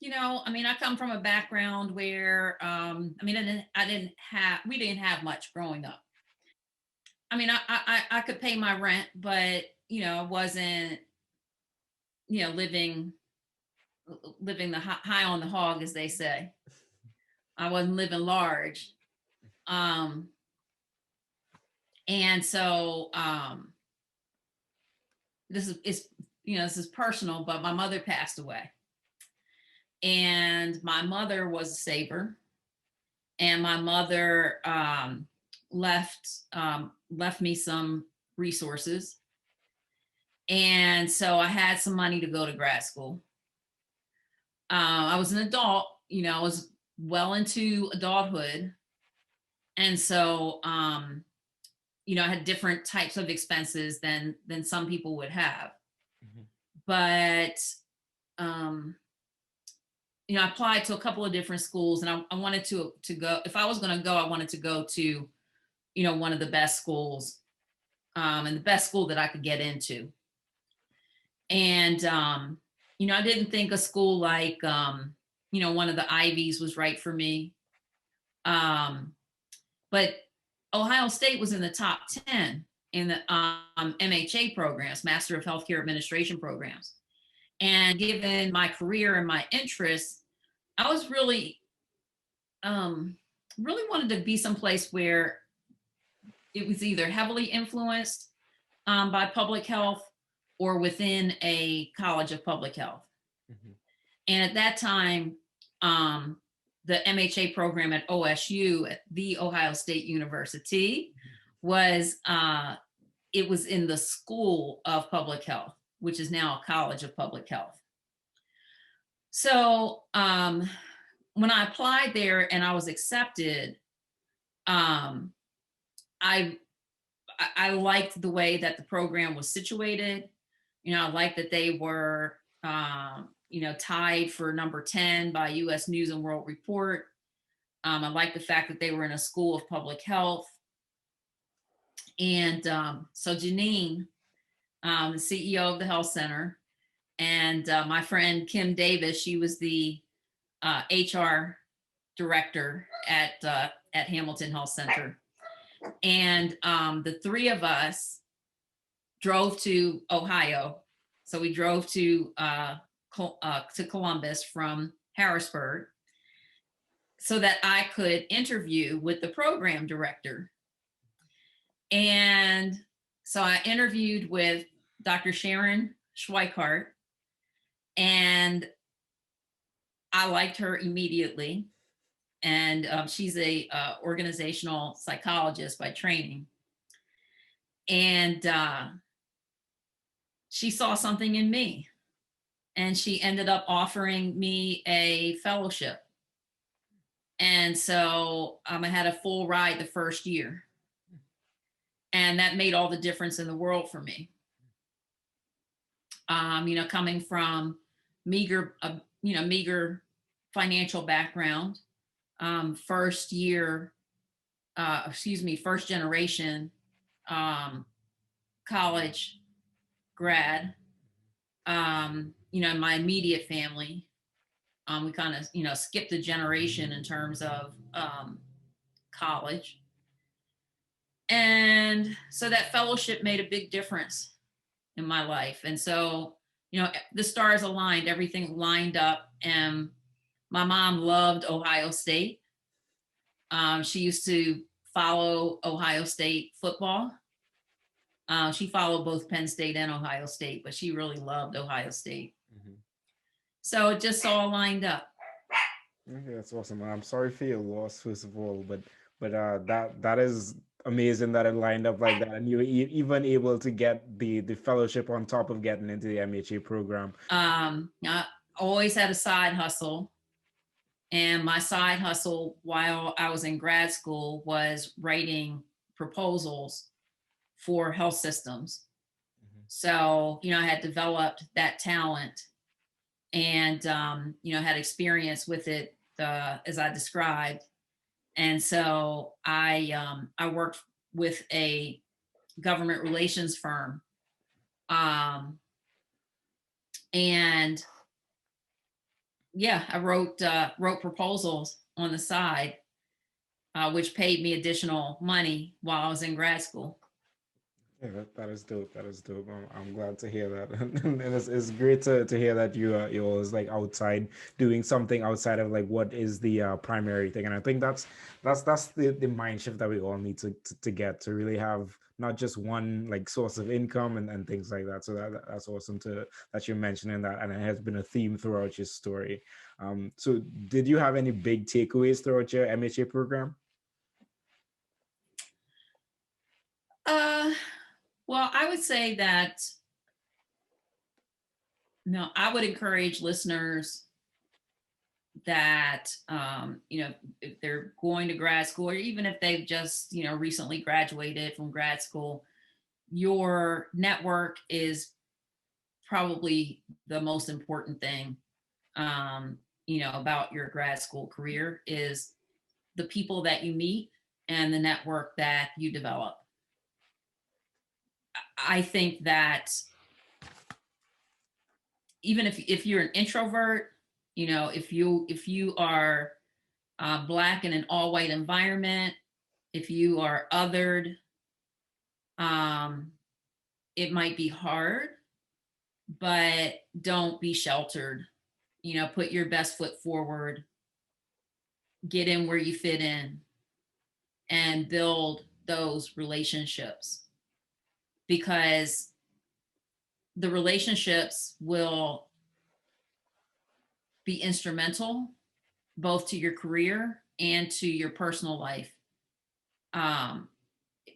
I mean, I come from a background where, I mean, we didn't have much growing up. I mean, I could pay my rent, but I wasn't, living the high on the hog, as they say. I wasn't living large. Um, and so this is personal, but my mother passed away, and my mother was a saver, and my mother left me some resources, and so I had some money to go to grad school. I was an adult, I was well into adulthood, and so I had different types of expenses than some people would have. Mhm. But I applied to a couple of different schools, and I wanted to go. If I was going to go, I wanted to go to one of the best schools, and the best school that I could get into. And I didn't think a school like one of the Ivies was right for me. But Ohio State was in the top 10 in the MHA programs, Master of Healthcare Administration programs. And given my career and my interests, I was really wanted to be someplace where it was either heavily influenced by public health or within a college of public health. Mhm. And at that time, the MHA program at OSU, at the Ohio State University, was it was in the School of Public Health, which is now a College of Public Health. So when I applied there and I was accepted, I liked the way that the program was situated. I liked that they were tied for number 10 by US News and World Report. I liked the fact that they were in a school of public health. And so Janine, the CEO of the health center, and my friend Kim Davis, she was the HR director at Hamilton Health Center. And the three of us drove to Ohio. So we drove to to Columbus from Harrisburg so that I could interview with the program director. And so I interviewed with Dr. Sharon Schweikart, and I liked her immediately. And she's a organizational psychologist by training. And she saw something in me, and she ended up offering me a fellowship. And so I had a full ride the first year. And that made all the difference in the world for me. Coming from meager financial background, first generation college grad, in my immediate family, we kind of, skipped a generation in terms of college. And so that fellowship made a big difference in my life. And so, the stars aligned, everything lined up. And my mom loved Ohio State. She used to follow Ohio State football. She followed both Penn State and Ohio State, but she really loved Ohio State. Mm-hmm. So it just all lined up. Okay, that's awesome. I'm sorry for your loss, first of all, but that is amazing that it lined up like that, and you were even able to get the fellowship on top of getting into the MHA program. I always had a side hustle, and my side hustle while I was in grad school was writing proposals for health systems. Mm-hmm. So, I had developed that talent and, had experience with it, as I described. And so I worked with a government relations firm. And yeah, I wrote proposals on the side, which paid me additional money while I was in grad school. Yeah, that is dope. That is dope. I'm glad to hear that, and it's great to hear that you're always like outside doing something outside of like what is the primary thing. And I think that's the mind shift that we all need to get, to really have not just one like source of income and things like that. So that's awesome that you're mentioning that, and it has been a theme throughout your story. So did you have any big takeaways throughout your MHA program? Well, I would say that, I would encourage listeners that, if they're going to grad school, or even if they've just, recently graduated from grad school, your network is probably the most important thing, about your grad school career, is the people that you meet and the network that you develop. I think that even if you're an introvert, if you are Black in an all white environment, if you are othered, it might be hard, but don't be sheltered. Put your best foot forward, get in where you fit in, and build those relationships, because the relationships will be instrumental both to your career and to your personal life,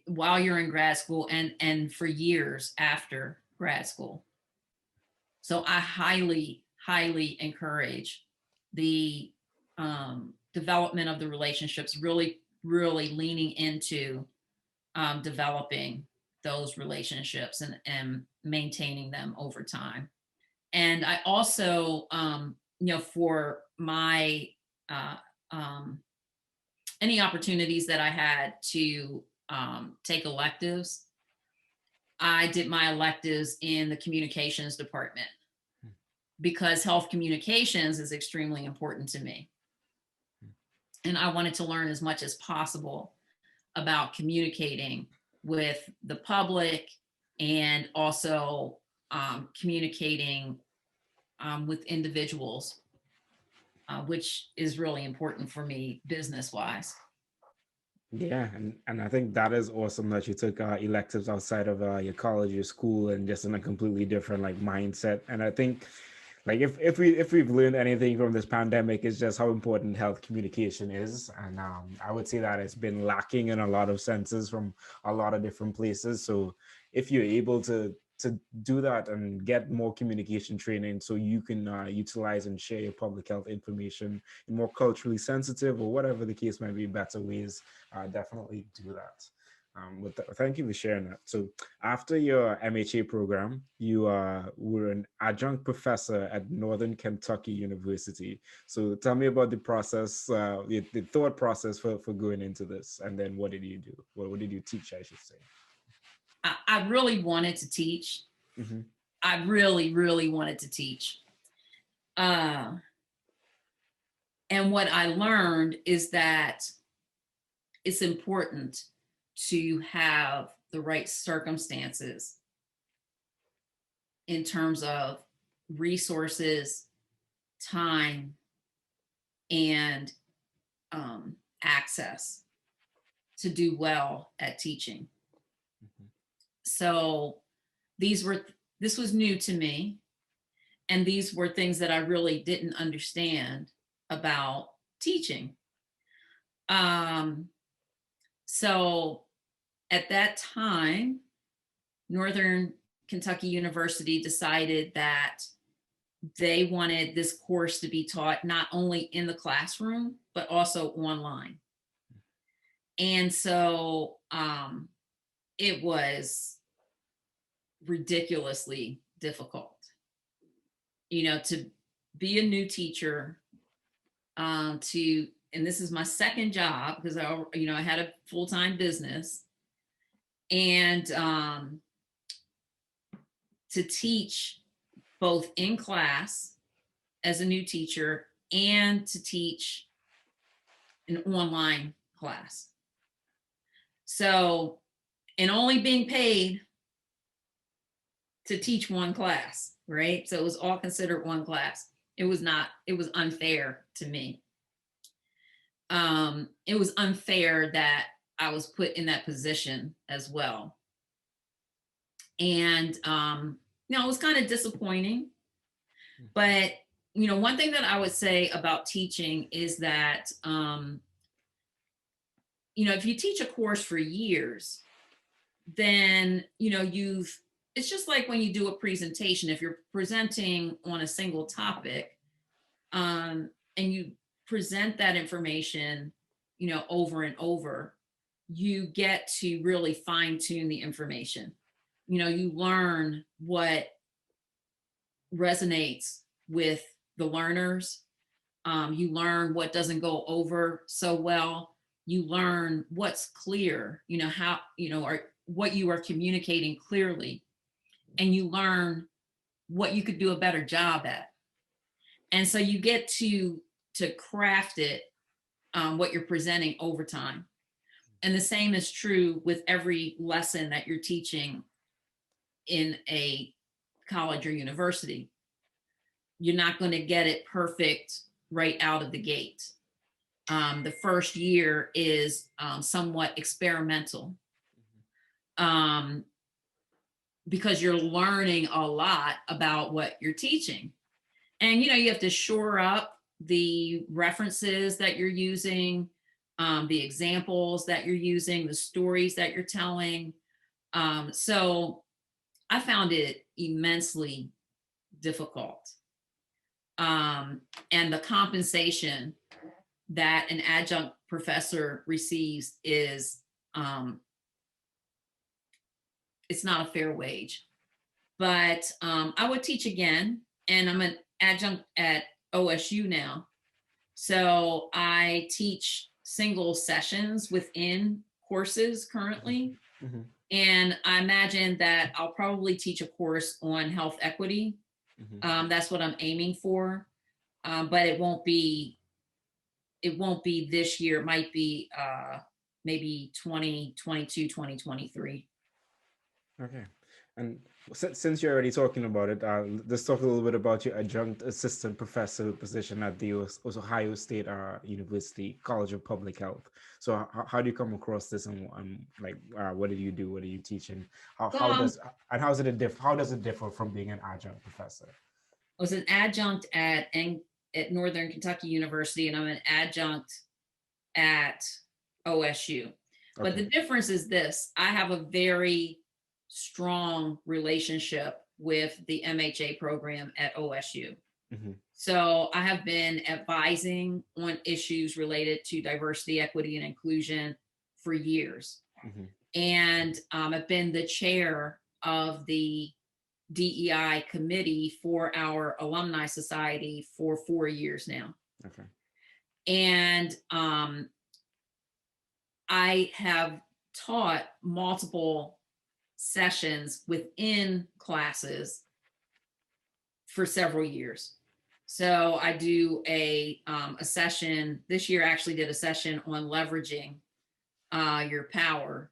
while you're in grad school and for years after grad school. So I highly, highly encourage the development of the relationships, really, really leaning into developing those relationships and maintaining them over time. And I also, for my any opportunities that I had to take electives, I did my electives in the communications department, because health communications is extremely important to me. And I wanted to learn as much as possible about communicating with the public, and also communicating with individuals, which is really important for me business-wise. Yeah, and I think that is awesome that you took electives outside of your college, your school, and just in a completely different like mindset. And I think like if we've learned anything from this pandemic, is just how important health communication is. And I would say that it's been lacking in a lot of senses from a lot of different places. So if you're able to do that and get more communication training so you can utilize and share your public health information in more culturally sensitive or whatever the case might be, better ways, definitely do that. Thank you for sharing that. So after your MHA program, you were an adjunct professor at Northern Kentucky University. So tell me about the process, the thought process for going into this, and then what did you do? What did you teach, I should say? I really wanted to teach. Mm-hmm. I really, really wanted to teach. And what I learned is that it's important to have the right circumstances in terms of resources, time, and access to do well at teaching. Mm-hmm. So this was new to me, and these were things that I really didn't understand about teaching. So at that time, Northern Kentucky University decided that they wanted this course to be taught not only in the classroom, but also online. And so it was ridiculously difficult, to be a new teacher, and this is my second job because I had a full-time business, and to teach both in class as a new teacher and to teach an online class. So, and only being paid to teach one class, right? So it was all considered one class. It was unfair to me. It was unfair that I was put in that position as well. And, it was kind of disappointing. But, one thing that I would say about teaching is that, if you teach a course for years, then, it's just like when you do a presentation. If you're presenting on a single topic, and you present that information, over and over, you get to really fine tune the information. You learn what resonates with the learners. You learn what doesn't go over so well. You learn what's clear, how, or what you are communicating clearly. And you learn what you could do a better job at. And so you get to craft it, what you're presenting over time. And the same is true with every lesson that you're teaching in a college or university. You're not going to get it perfect right out of the gate. The first year is somewhat experimental, because you're learning a lot about what you're teaching. And, you have to shore up the references that you're using, the examples that you're using, the stories that you're telling. So I found it immensely difficult. And the compensation that an adjunct professor receives is, it's not a fair wage. But I would teach again, and I'm an adjunct at OSU now. So I teach single sessions within courses currently. Mm-hmm. And I imagine that I'll probably teach a course on health equity. Mm-hmm. That's what I'm aiming for. But it won't be this year. It might be maybe 2022, 2023. Okay. And since you're already talking about it, let's talk a little bit about your adjunct assistant professor position at the Ohio State University College of Public Health. So how do you come across this, and like what did you do? What are you teaching? How Well, does and how's it differ? How does it differ from being an adjunct professor? I was an adjunct at Northern Kentucky University, and I'm an adjunct at OSU. But Okay. the difference is this: I have a very strong relationship with the MHA program at OSU. Mm-hmm. So I have been advising on issues related to diversity, equity, and inclusion for years. Mm-hmm. And I've been the chair of the DEI committee for our alumni society for 4 years now. Okay. And I have taught multiple sessions within classes for several years. So I do a session this year. I actually did a session on leveraging your power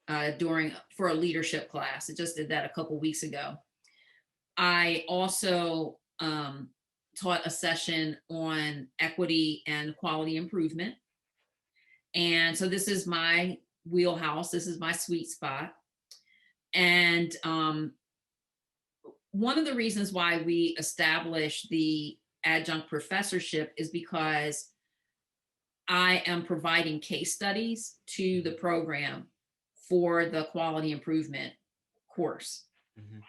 for a leadership class. I just did that a couple weeks ago. I also taught a session on equity and quality improvement. And so this is my wheelhouse. This is my sweet spot. And one of the reasons why we established the adjunct professorship is because I am providing case studies to the program for the quality improvement course. Mm-hmm.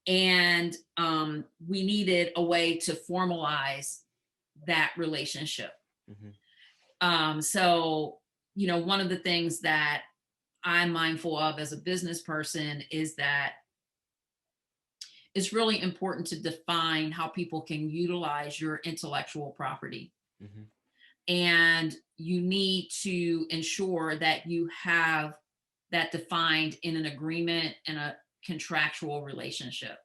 And we needed a way to formalize that relationship. Mm-hmm. So, one of the things that I'm mindful of as a business person is that it's really important to define how people can utilize your intellectual property. Mm-hmm. And you need to ensure that you have that defined in an agreement and a contractual relationship.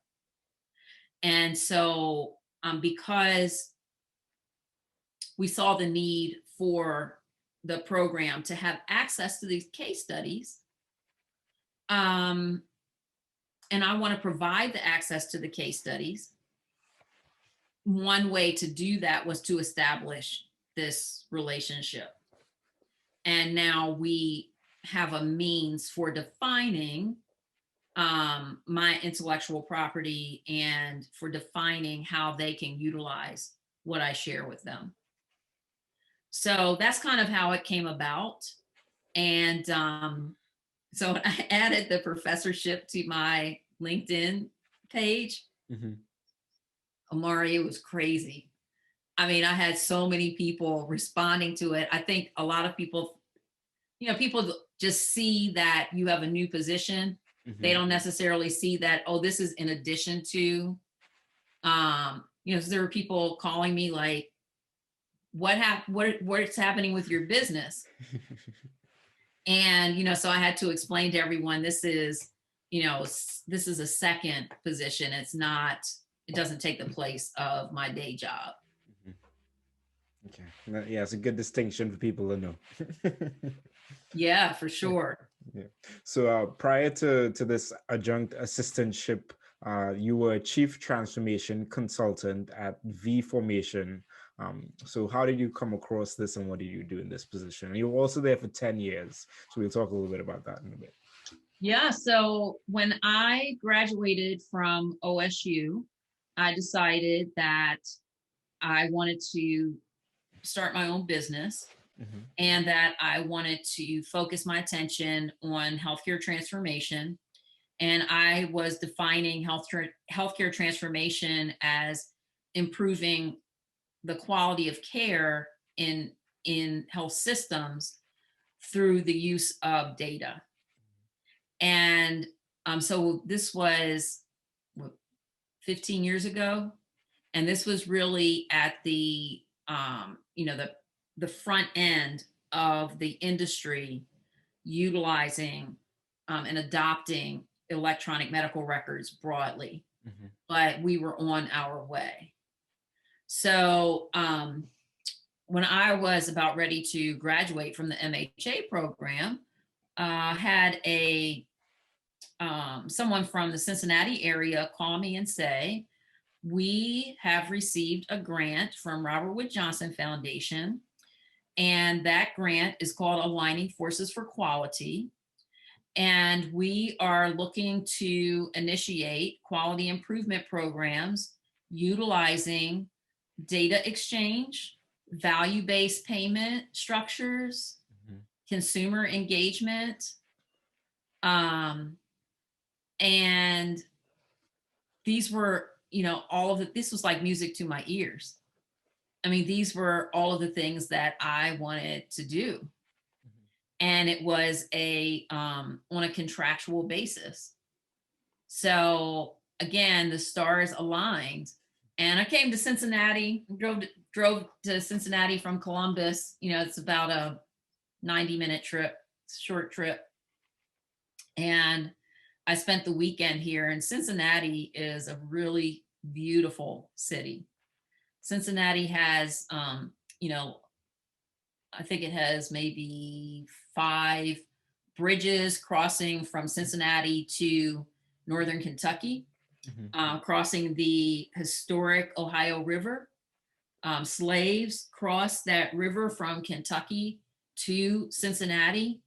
And so, because we saw the need for the program to have access to these case studies, and I want to provide the access to the case studies, one way to do that was to establish this relationship. And now we have a means for defining my intellectual property and for defining how they can utilize what I share with them. So that's kind of how it came about. And so I added the professorship to my LinkedIn page. Mm-hmm. Amari, it was crazy. I mean, I had so many people responding to it. I think a lot of people, people just see that you have a new position. Mm-hmm. They don't necessarily see that, oh, this is in addition to, so there were people calling me like, what's happening with your business? And, so I had to explain to everyone, this is a second position. It doesn't take the place of my day job. Okay. Yeah, it's a good distinction for people to know. Yeah, for sure. Yeah. So prior to this adjunct assistantship, you were a chief transformation consultant at V Formation. So how did you come across this, and what did you do in this position? You were also there for 10 years. So we'll talk a little bit about that in a bit. Yeah, so when I graduated from OSU, I decided that I wanted to start my own business. Mm-hmm. And that I wanted to focus my attention on healthcare transformation. And I was defining healthcare transformation as improving the quality of care in health systems through the use of data. And so this was 15 years ago. And this was really at the front end of the industry utilizing and adopting electronic medical records broadly. Mm-hmm. But we were on our way. So when I was about ready to graduate from the MHA program, had a someone from the Cincinnati area call me and say, we have received a grant from Robert Wood Johnson Foundation, and that grant is called Aligning Forces for Quality. And we are looking to initiate quality improvement programs utilizing data exchange, value-based payment structures, consumer engagement, and these were, all of it. This was like music to my ears. I mean, these were all of the things that I wanted to do. And it was on a contractual basis. So again, the stars aligned, and I came to Cincinnati, drove to Cincinnati from Columbus. It's about a 90-minute trip, short trip. And I spent the weekend here, and Cincinnati is a really beautiful city. Cincinnati has, I think it has maybe 5 bridges crossing from Cincinnati to northern Kentucky, crossing the historic Ohio River. Slaves crossed that river from Kentucky to Cincinnati,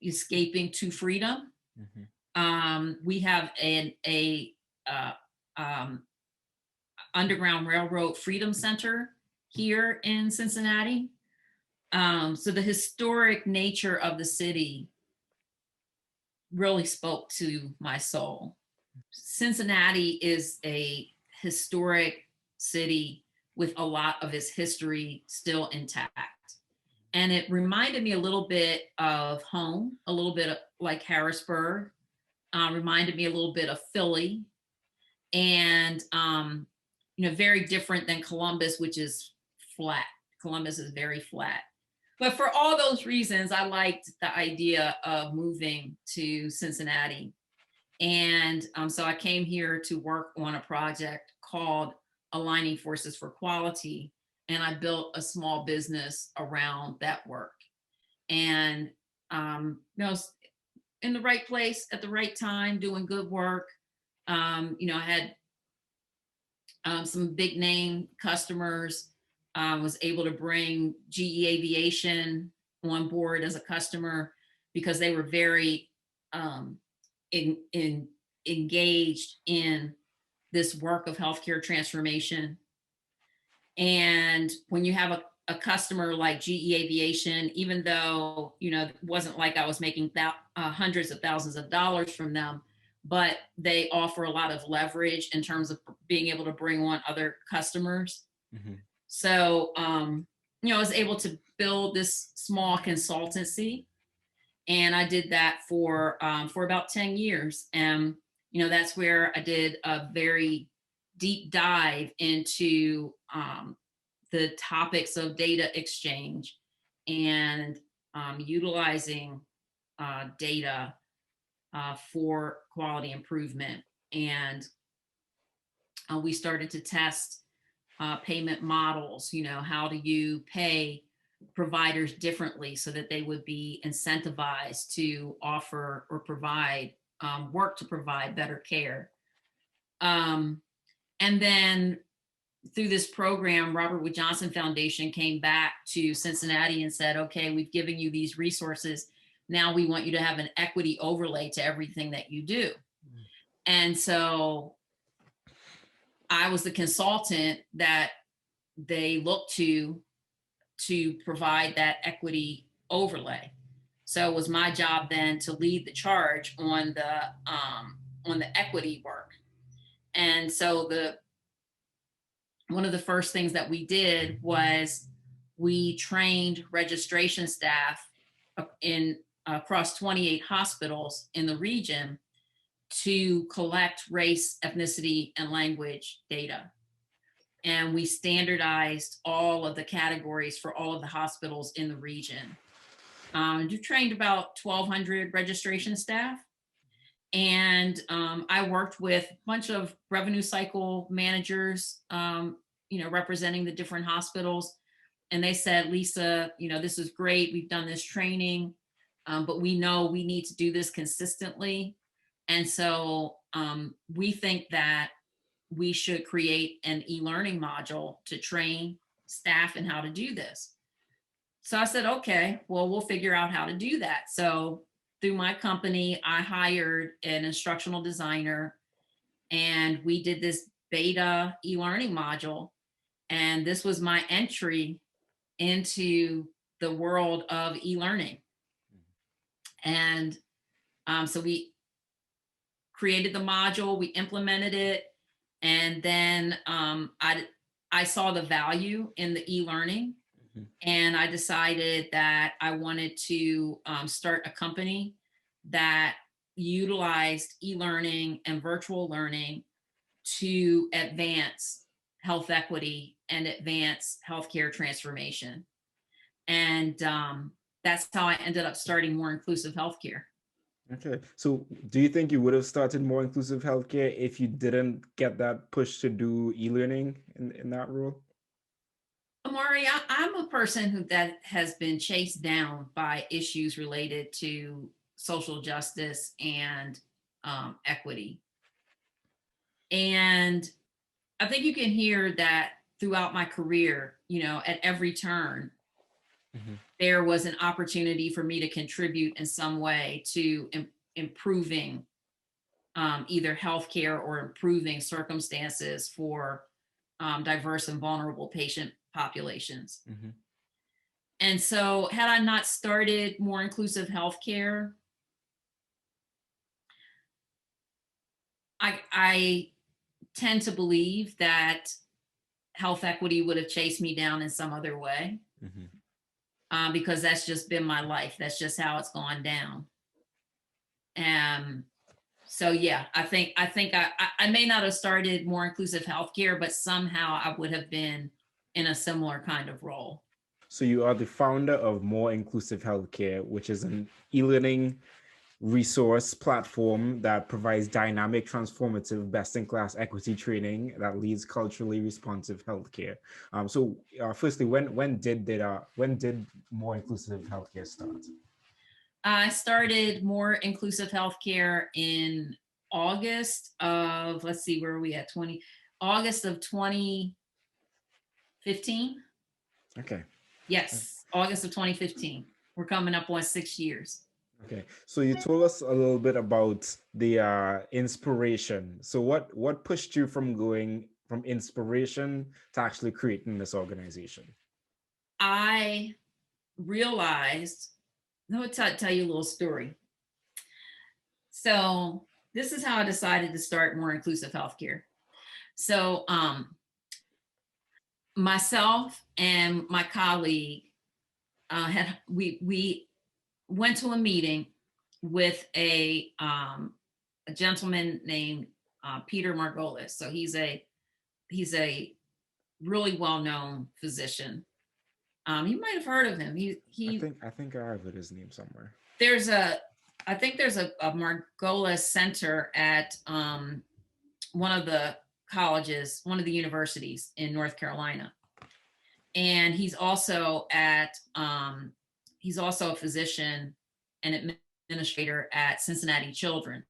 escaping to freedom. We have an Underground Railroad Freedom Center here in Cincinnati. So the historic nature of the city really spoke to my soul. Cincinnati is a historic city with a lot of its history still intact. And it reminded me a little bit of home, a little bit like Harrisburg, reminded me a little bit of Philly, and very different than Columbus, which is flat. Columbus is very flat. But for all those reasons, I liked the idea of moving to Cincinnati. And so I came here to work on a project called Aligning Forces for Quality. And I built a small business around that work. And, in the right place at the right time, doing good work. I had some big name customers. Was able to bring GE Aviation on board as a customer because they were very engaged in this work of healthcare transformation. And when you have a customer like GE Aviation, even though, it wasn't like I was making hundreds of thousands of dollars from them, but they offer a lot of leverage in terms of being able to bring on other customers. So, I was able to build this small consultancy, and I did that for about 10 years. And, that's where I did a very deep dive into the topics of data exchange and utilizing data for quality improvement. And we started to test payment models. How do you pay providers differently so that they would be incentivized to offer or provide work to provide better care. And then through this program, Robert Wood Johnson Foundation came back to Cincinnati and said, okay, we've given you these resources. Now we want you to have an equity overlay to everything that you do. And so I was the consultant that they looked to provide that equity overlay. So it was my job then to lead the charge on the equity work. And so one of the first things that we did was we trained registration staff across 28 hospitals in the region to collect race, ethnicity, and language data. And we standardized all of the categories for all of the hospitals in the region. We trained about 1,200 registration staff. And I worked with a bunch of revenue cycle managers, representing the different hospitals. And they said, Lisa, this is great. We've done this training, but we know we need to do this consistently. And so we think that we should create an e-learning module to train staff in how to do this. So I said, okay, well, we'll figure out how to do that. So through my company, I hired an instructional designer, and we did this beta e-learning module. And this was my entry into the world of e-learning. And so we created the module, we implemented it, and then I saw the value in the e-learning, and I decided that I wanted to start a company that utilized e-learning and virtual learning to advance health equity and advance healthcare transformation. And that's how I ended up starting More Inclusive Healthcare. Okay. So do you think you would have started More Inclusive Healthcare if you didn't get that push to do e-learning in that role? Amari, I'm a person that has been chased down by issues related to social justice and equity. And I think you can hear that throughout my career, at every turn, there was an opportunity for me to contribute in some way to improving either healthcare or improving circumstances for diverse and vulnerable patient populations. And so had I not started More Inclusive Healthcare, I tend to believe that health equity would have chased me down in some other way, because that's just been my life. That's just how it's gone down. So yeah, I think I may not have started More Inclusive Healthcare, but somehow I would have been in a similar kind of role. So you are the founder of More Inclusive Healthcare, which is an e-learning resource platform that provides dynamic, transformative, best-in-class equity training that leads culturally responsive healthcare. So firstly, when did More Inclusive Healthcare start? I started More Inclusive Healthcare in August of, let's see, where are we at? August of 2015. Okay. Yes, August of 2015. We're coming up on 6 years. Okay, so you told us a little bit about the inspiration. So what pushed you from going from inspiration to actually creating this organization? I realized, let me tell you a little story. So this is how I decided to start More Inclusive Healthcare. So myself and my colleague we went to a meeting with a gentleman named Peter Margolis. So he's a really well-known physician. You might have heard of him. I think I have his name somewhere. I think there's a Margolis Center at one of the colleges, one of the universities in North Carolina. And he's also a physician and administrator at Cincinnati Children's.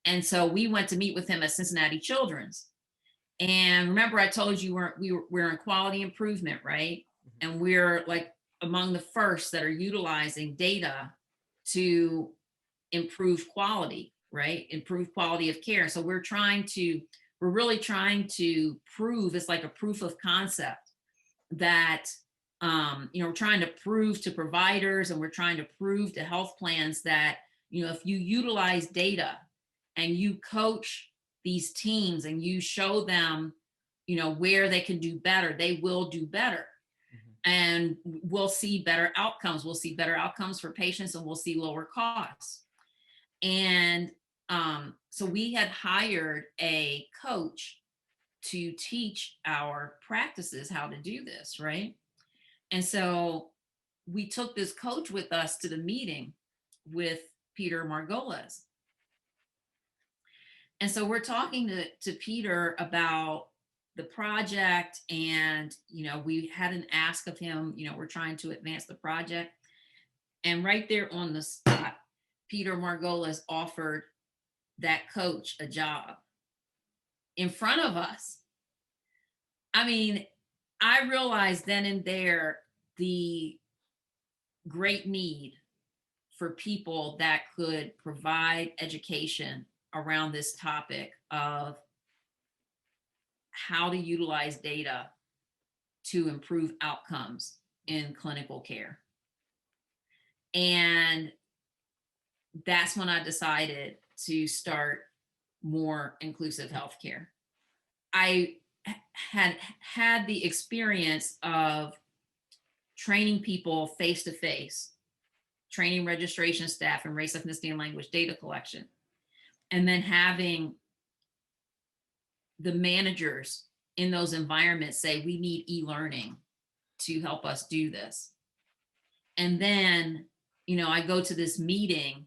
And so we went to meet with him at Cincinnati Children's. And remember, I told you we're in quality improvement, right? And we're like among the first that are utilizing data to improve quality, right? Improve quality of care. So we're really trying to prove, it's like a proof of concept that, we're trying to prove to providers, and we're trying to prove to health plans that, if you utilize data and you coach these teams and you show them, where they can do better, they will do better. And we'll see better outcomes. We'll see better outcomes for patients, and we'll see lower costs. And so we had hired a coach to teach our practices how to do this, right? And so we took this coach with us to the meeting with Peter Margolis. And so we're talking to Peter about the project, and we had an ask of him. We're trying to advance the project, and right there on the spot, Peter Margolis offered that coach a job in front of us. I mean, I realized then and there the great need for people that could provide education around this topic of how to utilize data to improve outcomes in clinical care. And that's when I decided to start more inclusive healthcare. I had the experience of training people face to face, training registration staff in race, ethnicity, and language data collection, and then having the managers in those environments say, we need e-learning to help us do this. And then, I go to this meeting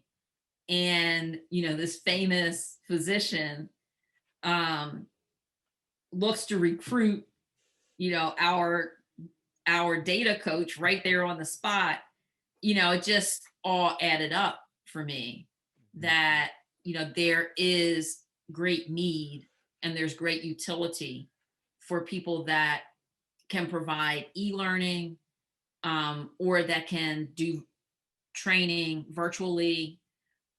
and, this famous physician looks to recruit, our data coach right there on the spot. It just all added up for me that, there is great need and there's great utility for people that can provide e-learning or that can do training virtually,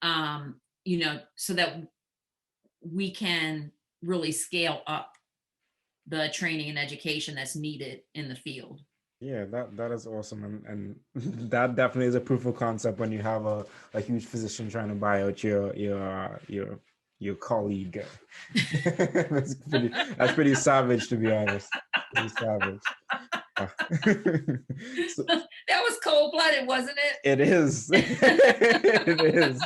so that we can really scale up the training and education that's needed in the field. Yeah, that is awesome, and that definitely is a proof of concept when you have a huge physician trying to buy out your colleague. That's pretty savage, to be honest. Pretty savage. So, that was cold-blooded, wasn't it? It is. It is.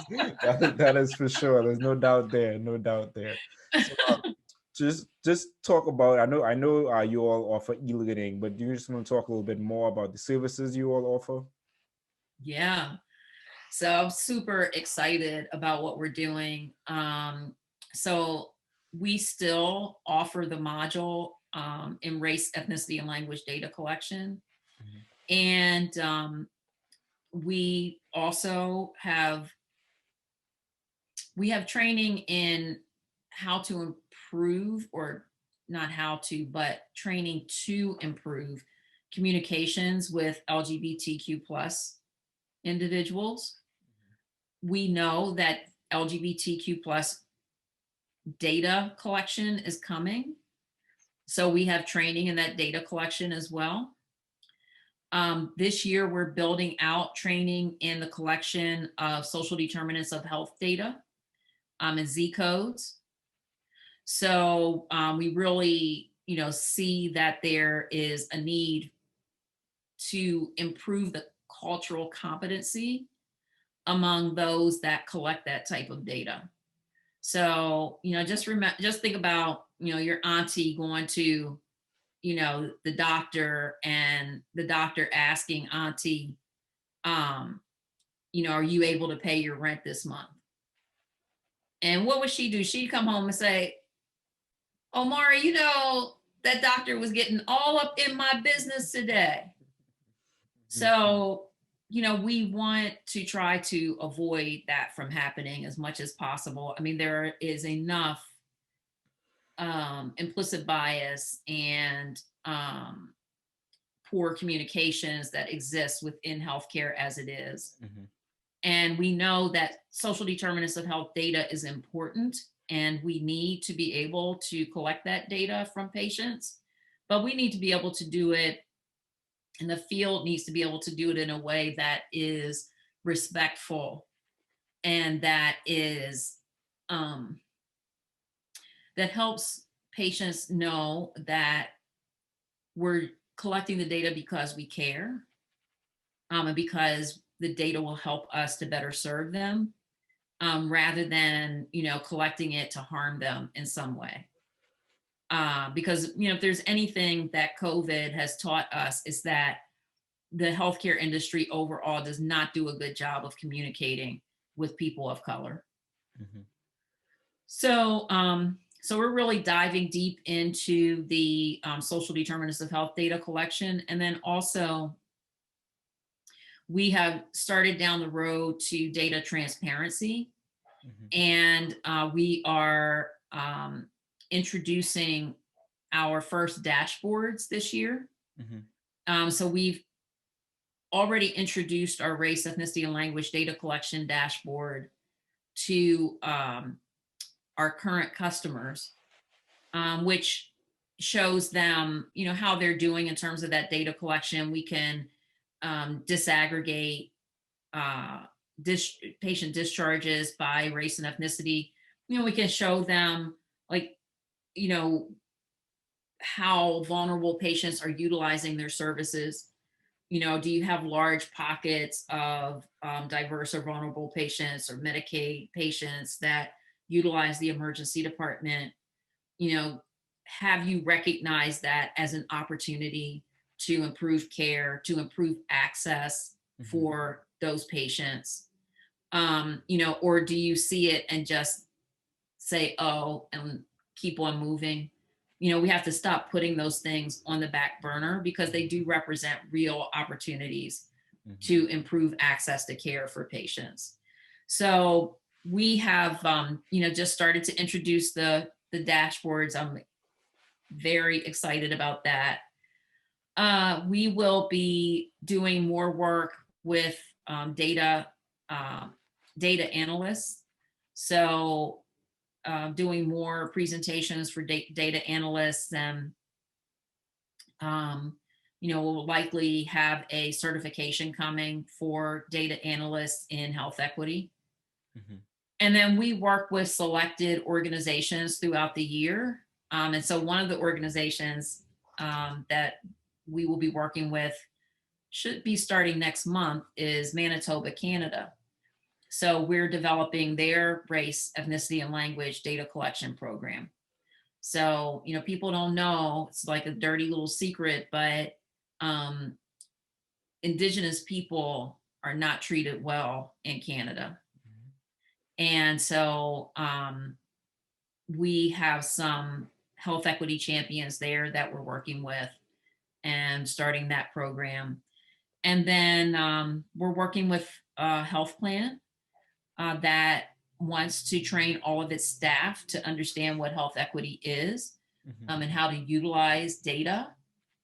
That is for sure. There's no doubt there. No doubt there. So, just talk about. I know. You all offer e-learning, but do you just want to talk a little bit more about the services you all offer? Yeah. So I'm super excited about what we're doing. So we still offer the module in race, ethnicity, and language data collection. Mm-hmm. And we also have training in how to improve, or not how to, but training to improve communications with LGBTQ plus individuals. We know that LGBTQ plus data collection is coming. So we have training in that data collection as well. This year, we're building out training in the collection of social determinants of health data and Z codes. So we really, see that there is a need to improve the cultural competency among those that collect that type of data. So, just think about, your auntie going to, the doctor, and the doctor asking auntie, are you able to pay your rent this month? And what would she do? She'd come home and say, oh, Mari, that doctor was getting all up in my business today. So, we want to try to avoid that from happening as much as possible. I mean, there is enough implicit bias and poor communications that exist within healthcare as it is. Mm-hmm. And we know that social determinants of health data is important, and we need to be able to collect that data from patients, but we need to be able to do it, and the field needs to be able to do it in a way that is respectful and that is that helps patients know that we're collecting the data because we care, and because the data will help us to better serve them, rather than, collecting it to harm them in some way. Because, if there's anything that COVID has taught us, is that the healthcare industry overall does not do a good job of communicating with people of color. Mm-hmm. So we're really diving deep into the social determinants of health data collection. And then also, we have started down the road to data transparency. And we are introducing our first dashboards this year. So we've already introduced our race, ethnicity, and language data collection dashboard to our current customers, which shows them, how they're doing in terms of that data collection. We can disaggregate patient discharges by race and ethnicity. We can show them, like, how vulnerable patients are utilizing their services. Do you have large pockets of diverse or vulnerable patients or Medicaid patients that utilize the emergency department? Have you recognized that as an opportunity to improve care, to improve access for those patients? Or do you see it and just say, oh, and keep on moving? We have to stop putting those things on the back burner, because they do represent real opportunities to improve access to care for patients. So we have, just started to introduce the dashboards. I'm very excited about that. We will be doing more work with data analysts. So doing more presentations for data analysts, and we'll likely have a certification coming for data analysts in health equity. And then we work with selected organizations throughout the year. And so one of the organizations that we will be working with, should be starting next month, is Manitoba, Canada. So we're developing their race, ethnicity, and language data collection program. So, people don't know, it's like a dirty little secret, but Indigenous people are not treated well in Canada. And so we have some health equity champions there that we're working with and starting that program. And then we're working with a health plan that wants to train all of its staff to understand what health equity is, and how to utilize data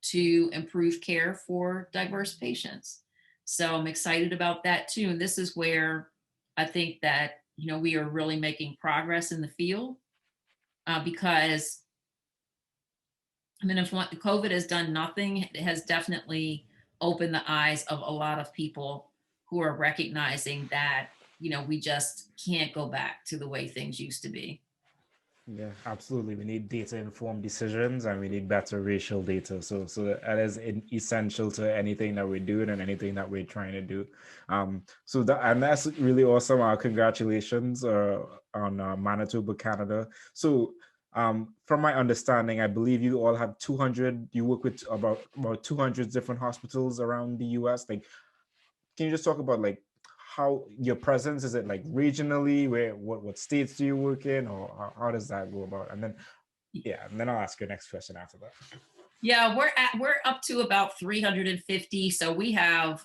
to improve care for diverse patients. So I'm excited about that too. And this is where I think that, we are really making progress in the field, because if COVID has done nothing, it has definitely opened the eyes of a lot of people who are recognizing that, we just can't go back to the way things used to be. Yeah, absolutely. We need data-informed decisions, and we need better racial data. So that is essential to anything that we're doing and anything that we're trying to do. And that's really awesome. Congratulations on Manitoba, Canada. So from my understanding, I believe you all have 200. You work with about 200 different hospitals around the U.S. Like, can you just talk about, like, how your presence is? It like regionally, what states do you work in, or how does that go about? And then I'll ask your next question after that. Yeah, we're up to about 350. So we have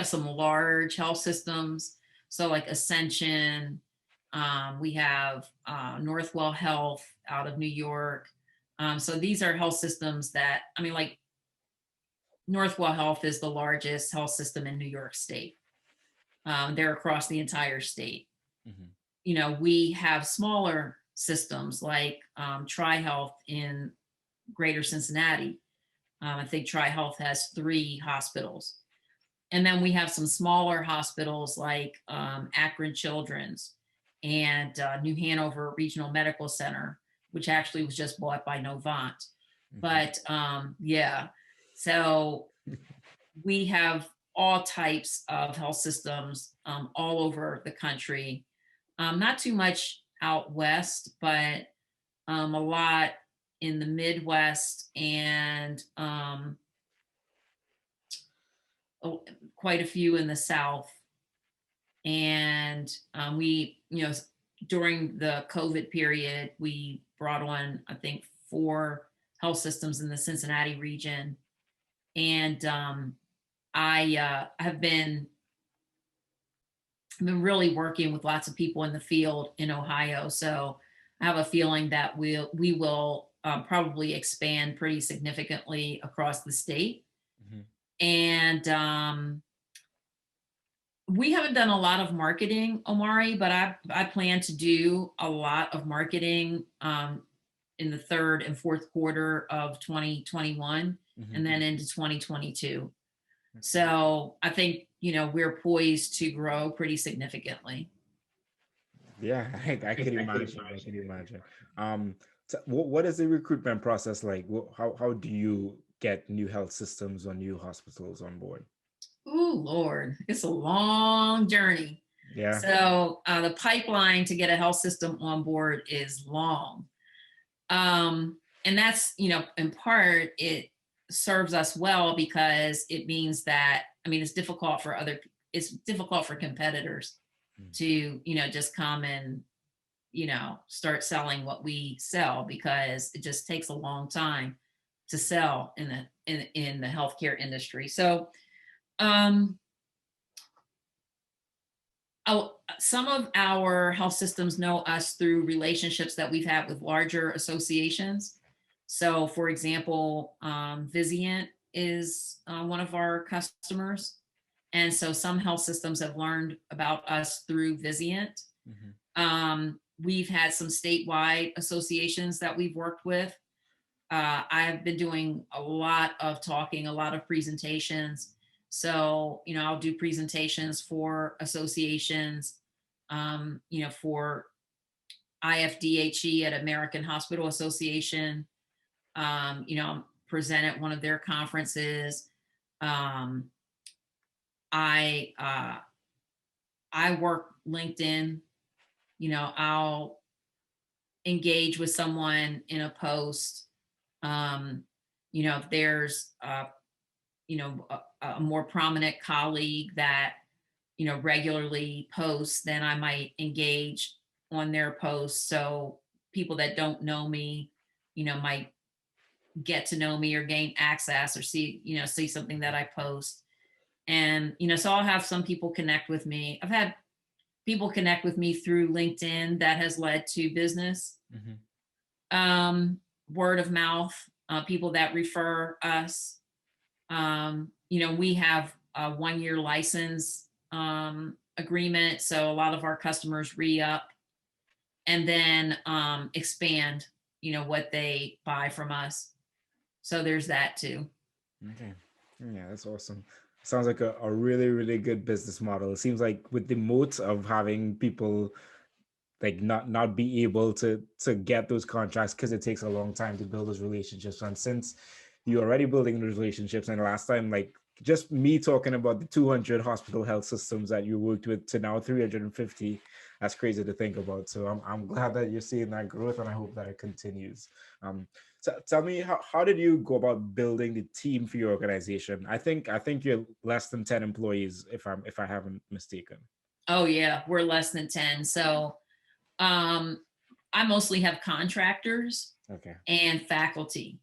some large health systems. So like Ascension, we have Northwell Health out of New York. So these are health systems that, like, Northwell Health is the largest health system in New York State. They're across the entire state. We have smaller systems like TriHealth in Greater Cincinnati. I think TriHealth has 3 hospitals. And then we have some smaller hospitals like Akron Children's and New Hanover Regional Medical Center, which actually was just bought by Novant. But yeah, so we have all types of health systems all over the country. Not too much out west, but a lot in the Midwest, and quite a few in the South. And we, during the COVID period, we brought on, I think, 4 health systems in the Cincinnati region. And I have been I've been really working with lots of people in the field in Ohio. So I have a feeling that we will probably expand pretty significantly across the state. Mhm. And we haven't done a lot of marketing, Omari, but I plan to do a lot of marketing in the third and fourth quarter of 2021 and Mhm. then into 2022. Okay. So I think, we're poised to grow pretty significantly. Yeah, I could imagine. I could imagine. So what is the recruitment process like? How do you get new health systems or new hospitals on board? Ooh, Lord, it's a long journey. Yeah. So the pipeline to get a health system on board is long. And that's, in part, it serves us well because it means that, it's difficult for competitors Mm. to, just come and, start selling what we sell because it just takes a long time to sell in the healthcare industry. So, um, some of our health systems know us through relationships that we've had with larger associations. So, for example, Vizient is one of our customers. And so some health systems have learned about us through Vizient. Mhm. We've had some statewide associations that we've worked with. I've been doing a lot of talking, a lot of presentations. So, I'll do presentations for associations, for IFDHE at American Hospital Association. Present at one of their conferences. Um, I work LinkedIn. I'll engage with someone in a post. Um, if there's a more prominent colleague that regularly posts, then I might engage on their posts. So people that don't know me, might get to know me or gain access or see something that I post. And so I'll have some people connect with me. I've had people connect with me through LinkedIn that has led to business. Mhm. Word of mouth, people that refer us. We have a 1 year license agreement, so a lot of our customers re-up and then expand, what they buy from us. So there's that too. Okay. Yeah, that's awesome. Sounds like a really, really good business model. It seems like with the moat of having people like not be able to get those contracts because it takes a long time to build those relationships. And since you're already building those relationships, and last time, like just me talking about the 200 hospital health systems that you worked with to now 350, that's crazy to think about. So I'm glad that you're seeing that growth, and I hope that it continues. So tell me, how did you go about building the team for your organization? I think you're less than 10 employees, if I haven't mistaken. Oh yeah, we're less than 10. So um, I mostly have contractors Okay. and faculty.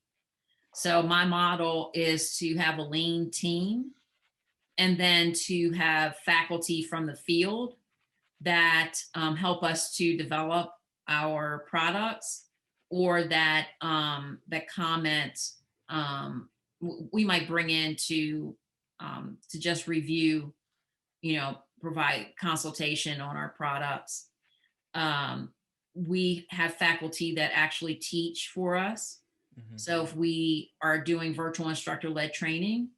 So my model is to have a lean team and then to have faculty from the field that help us to develop our products or that comment we might bring in to just review, provide consultation on our products. um, we have faculty that actually teach for us. Mhm. So if we are doing virtual instructor led training,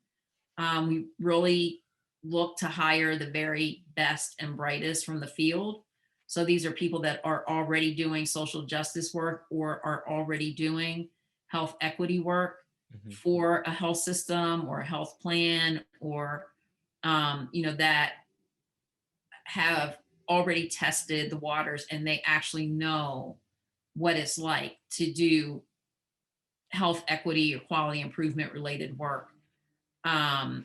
we really look to hire the very best and brightest from the field. So these are people that are already doing social justice work or are already doing health equity work Mhm. for a health system or a health plan or, that have already tested the waters and they actually know what it's like to do health equity or quality improvement related work. Um,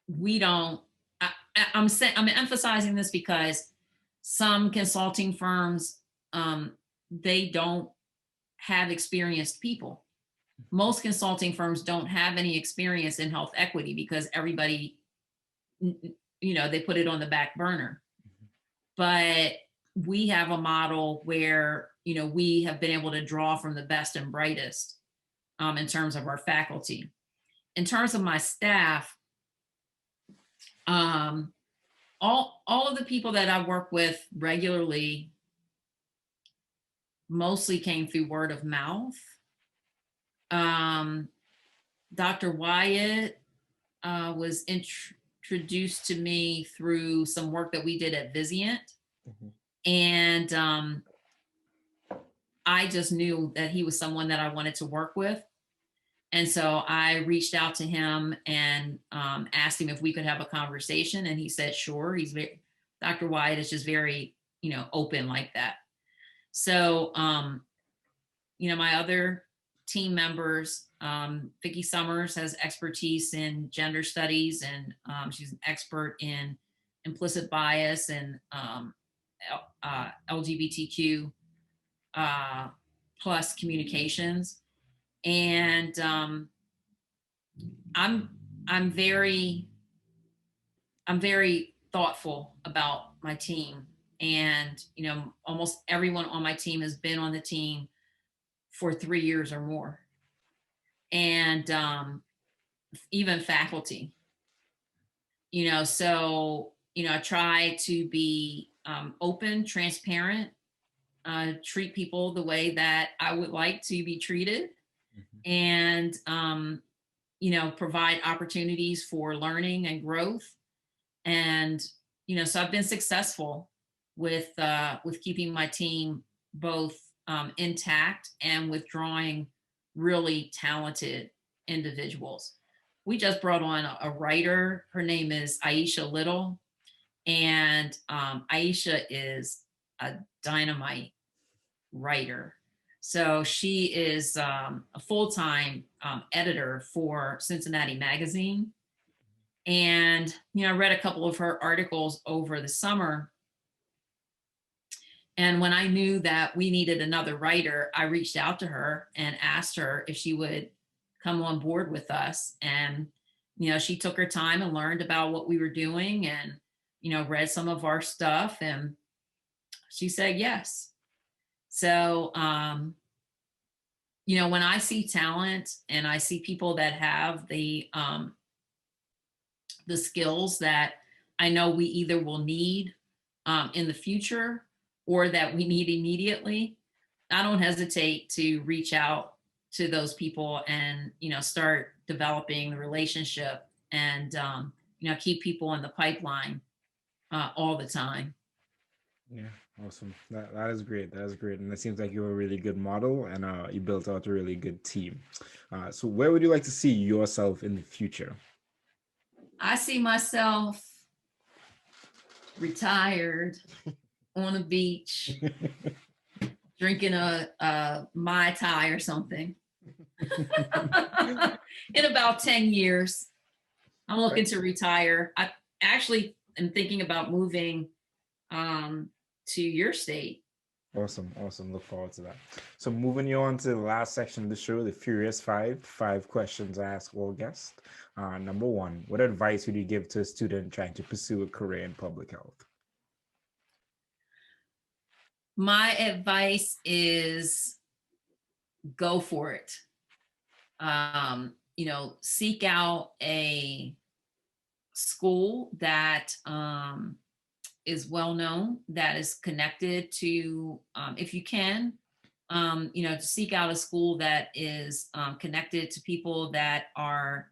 we don't. I'm emphasizing this because some consulting firms they don't have experienced people. Most consulting firms don't have any experience in health equity because everybody they put it on the back burner. But we have a model where, we have been able to draw from the best and brightest in terms of our faculty. In terms of my staff, all of the people that I work with regularly mostly came through word of mouth. Dr. Wyatt was introduced to me through some work that we did at Vizient. And I just knew that he was someone that I wanted to work with. And so I reached out to him and asked him if we could have a conversation. And he said, sure. Dr. Wyatt is just very, open like that. So, my other team members, Vicki Summers has expertise in gender studies, and she's an expert in implicit bias and LGBTQ plus communications. And I'm very thoughtful about my team. And, almost everyone on my team has been on the team for 3 years or more. And even faculty, so, I try to be open, transparent, treat people the way that I would like to be treated, and, provide opportunities for learning and growth. And, so I've been successful with keeping my team both intact and with drawing really talented individuals. We just brought on a writer. Her name is Aisha Little. And Aisha is a dynamite writer. So she is a full-time editor for Cincinnati Magazine. And, I read a couple of her articles over the summer. And when I knew that we needed another writer, I reached out to her and asked her if she would come on board with us. And, she took her time and learned about what we were doing and, read some of our stuff, and she said yes. So, when I see talent and I see people that have the skills that I know we either will need in the future or that we need immediately, I don't hesitate to reach out to those people and, start developing the relationship and, keep people in the pipeline all the time. Yeah, awesome. That is great. That is great. And it seems like you're a really good model, and you built out a really good team. So where would you like to see yourself in the future? I see myself retired on a beach, drinking a Mai Tai or something. In about 10 years, I'm looking to retire. I actually am thinking about moving to your state. Awesome. Look forward to that. So moving you on to the last section of the show, the Furious Five questions I ask all guests. Number one, what advice would you give to a student trying to pursue a career in public health? My advice is go for it. Seek out a school that is well known, that is connected to, if you can, to seek out a school that is connected to people that are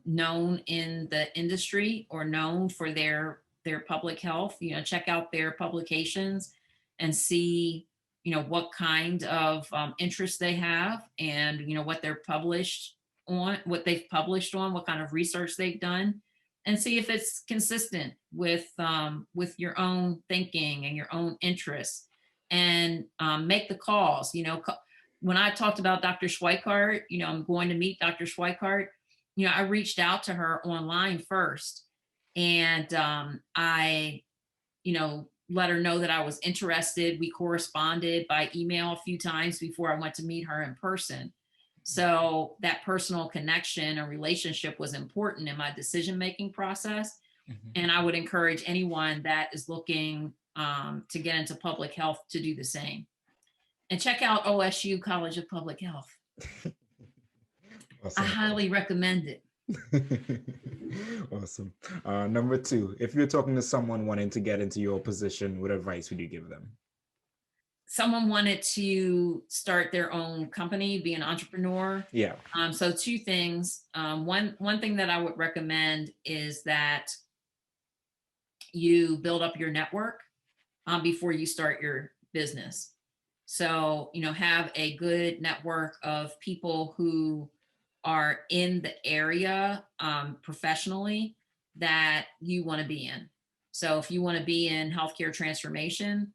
known in the industry or known for their public health. Check out their publications and see, what kind of interest they have, and what they're published on, what they've published on, what kind of research they've done, and see if it's consistent with your own thinking and your own interests, and make the calls. When I talked about Dr. Schweikart, I'm going to meet Dr. Schweikart. I reached out to her online first, and I, let her know that I was interested. We corresponded by email a few times before I went to meet her in person. So that personal connection and relationship was important in my decision-making process. And I would encourage anyone that is looking to get into public health to do the same. And check out OSU College of Public Health. I Awesome. highly recommend it. Awesome. Number two, if you're talking to someone wanting to get into your position, what advice would you give them? Someone wanted to start their own company, be an entrepreneur. Yeah. So two things. One thing that I would recommend is that you build up your network before you start your business. So, have a good network of people who are in the area professionally that you want to be in. So if you want to be in healthcare transformation,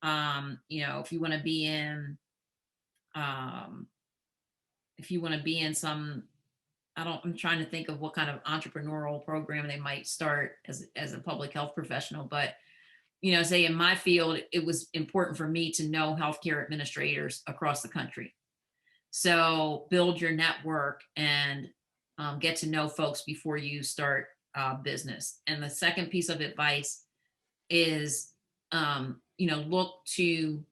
if you want to be in, some, I'm trying to think of what kind of entrepreneurial program they might start as a public health professional, but say in my field, it was important for me to know healthcare administrators across the country. So build your network and get to know folks before you start business. And the second piece of advice is, look to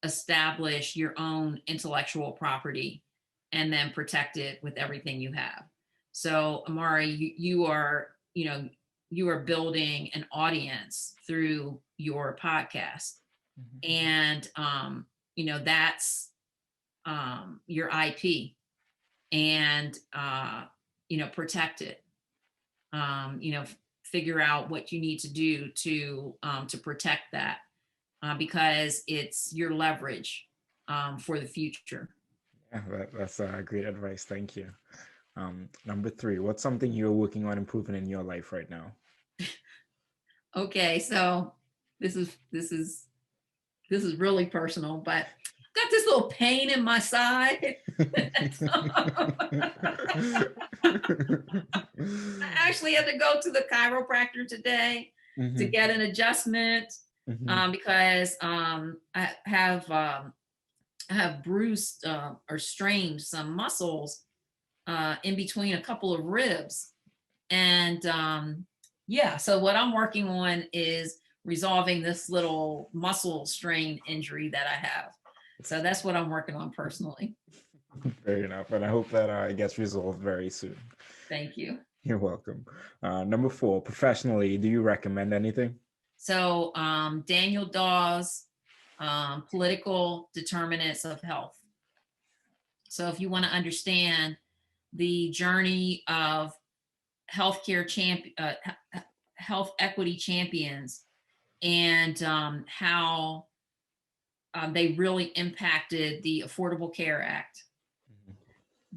establish your own intellectual property and then protect it with everything you have. So Amari, you are building an audience through your podcast. And, that's your IP, and, protect it. Figure out what you need to do to protect that, because it's your leverage for the future. Yeah, that's great advice. Thank you. Number three, what's something you're working on improving in your life right now? Okay, so this is really personal, but I've got this little pain in my side. I actually had to go to the chiropractor today to get an adjustment because I have bruised or strained some muscles in between a couple of ribs. And so what I'm working on is resolving this little muscle strain injury that I have. So that's what I'm working on personally. Fair enough. And I hope that it gets resolved very soon. Thank you. You're welcome. Number four, professionally, do you recommend anything? So Daniel Dawes, Political Determinants of Health. So if you want to understand the journey of healthcare health equity champions and how they really impacted the Affordable Care Act,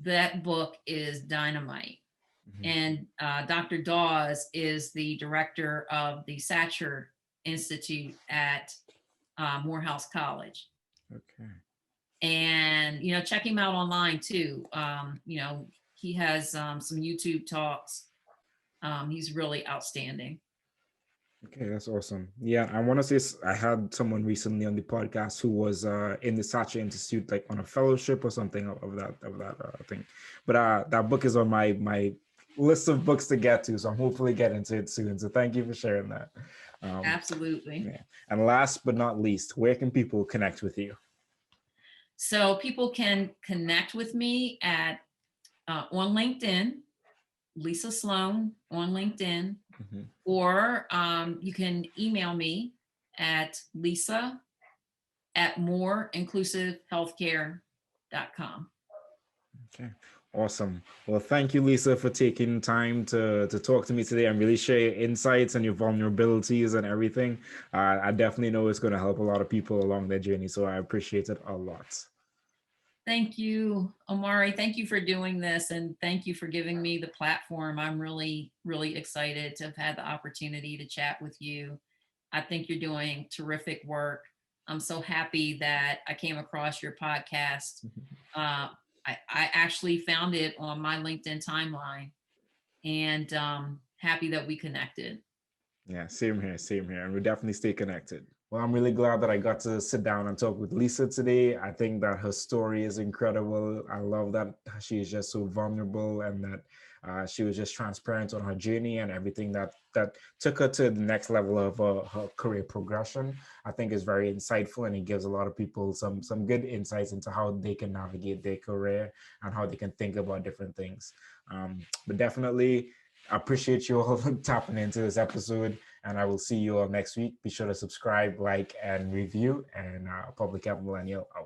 that book is dynamite. And Dr. Dawes is the director of the Satcher Institute at Morehouse College. Okay. And, check him out online too. He has some YouTube talks. He's really outstanding. Okay, that's awesome. Yeah, I want to say I had someone recently on the podcast who was in the Satcher Institute, like on a fellowship or something of that thing. But that book is on my list of books to get to, so I'm hopefully getting to it soon. So thank you for sharing that. Absolutely. Yeah. And last but not least, where can people connect with you? So people can connect with me at on LinkedIn, Lisa Sloane on LinkedIn, or you can email me at lisa@moreinclusivehealthcare.com. Okay, awesome. Well, thank you, Lisa, for taking time to talk to me today and really share your insights and your vulnerabilities and everything. I definitely know it's going to help a lot of people along their journey, so I appreciate it a lot. Thank you, Omari. Thank you for doing this, and thank you for giving me the platform. I'm really, really excited to have had the opportunity to chat with you. I think you're doing terrific work. I'm so happy that I came across your podcast. I actually found it on my LinkedIn timeline, and happy that we connected. Yeah, same here. And we'll definitely stay connected. Well, I'm really glad that I got to sit down and talk with Lisa today. I think that her story is incredible. I love that she is just so vulnerable and that She was just transparent on her journey and everything that took her to the next level of her career progression. I think is very insightful, and it gives a lot of people some good insights into how they can navigate their career and how they can think about different things. But definitely appreciate you all tapping into this episode, and I will see you all next week. Be sure to subscribe, like, and review. And Public Health Millennial out.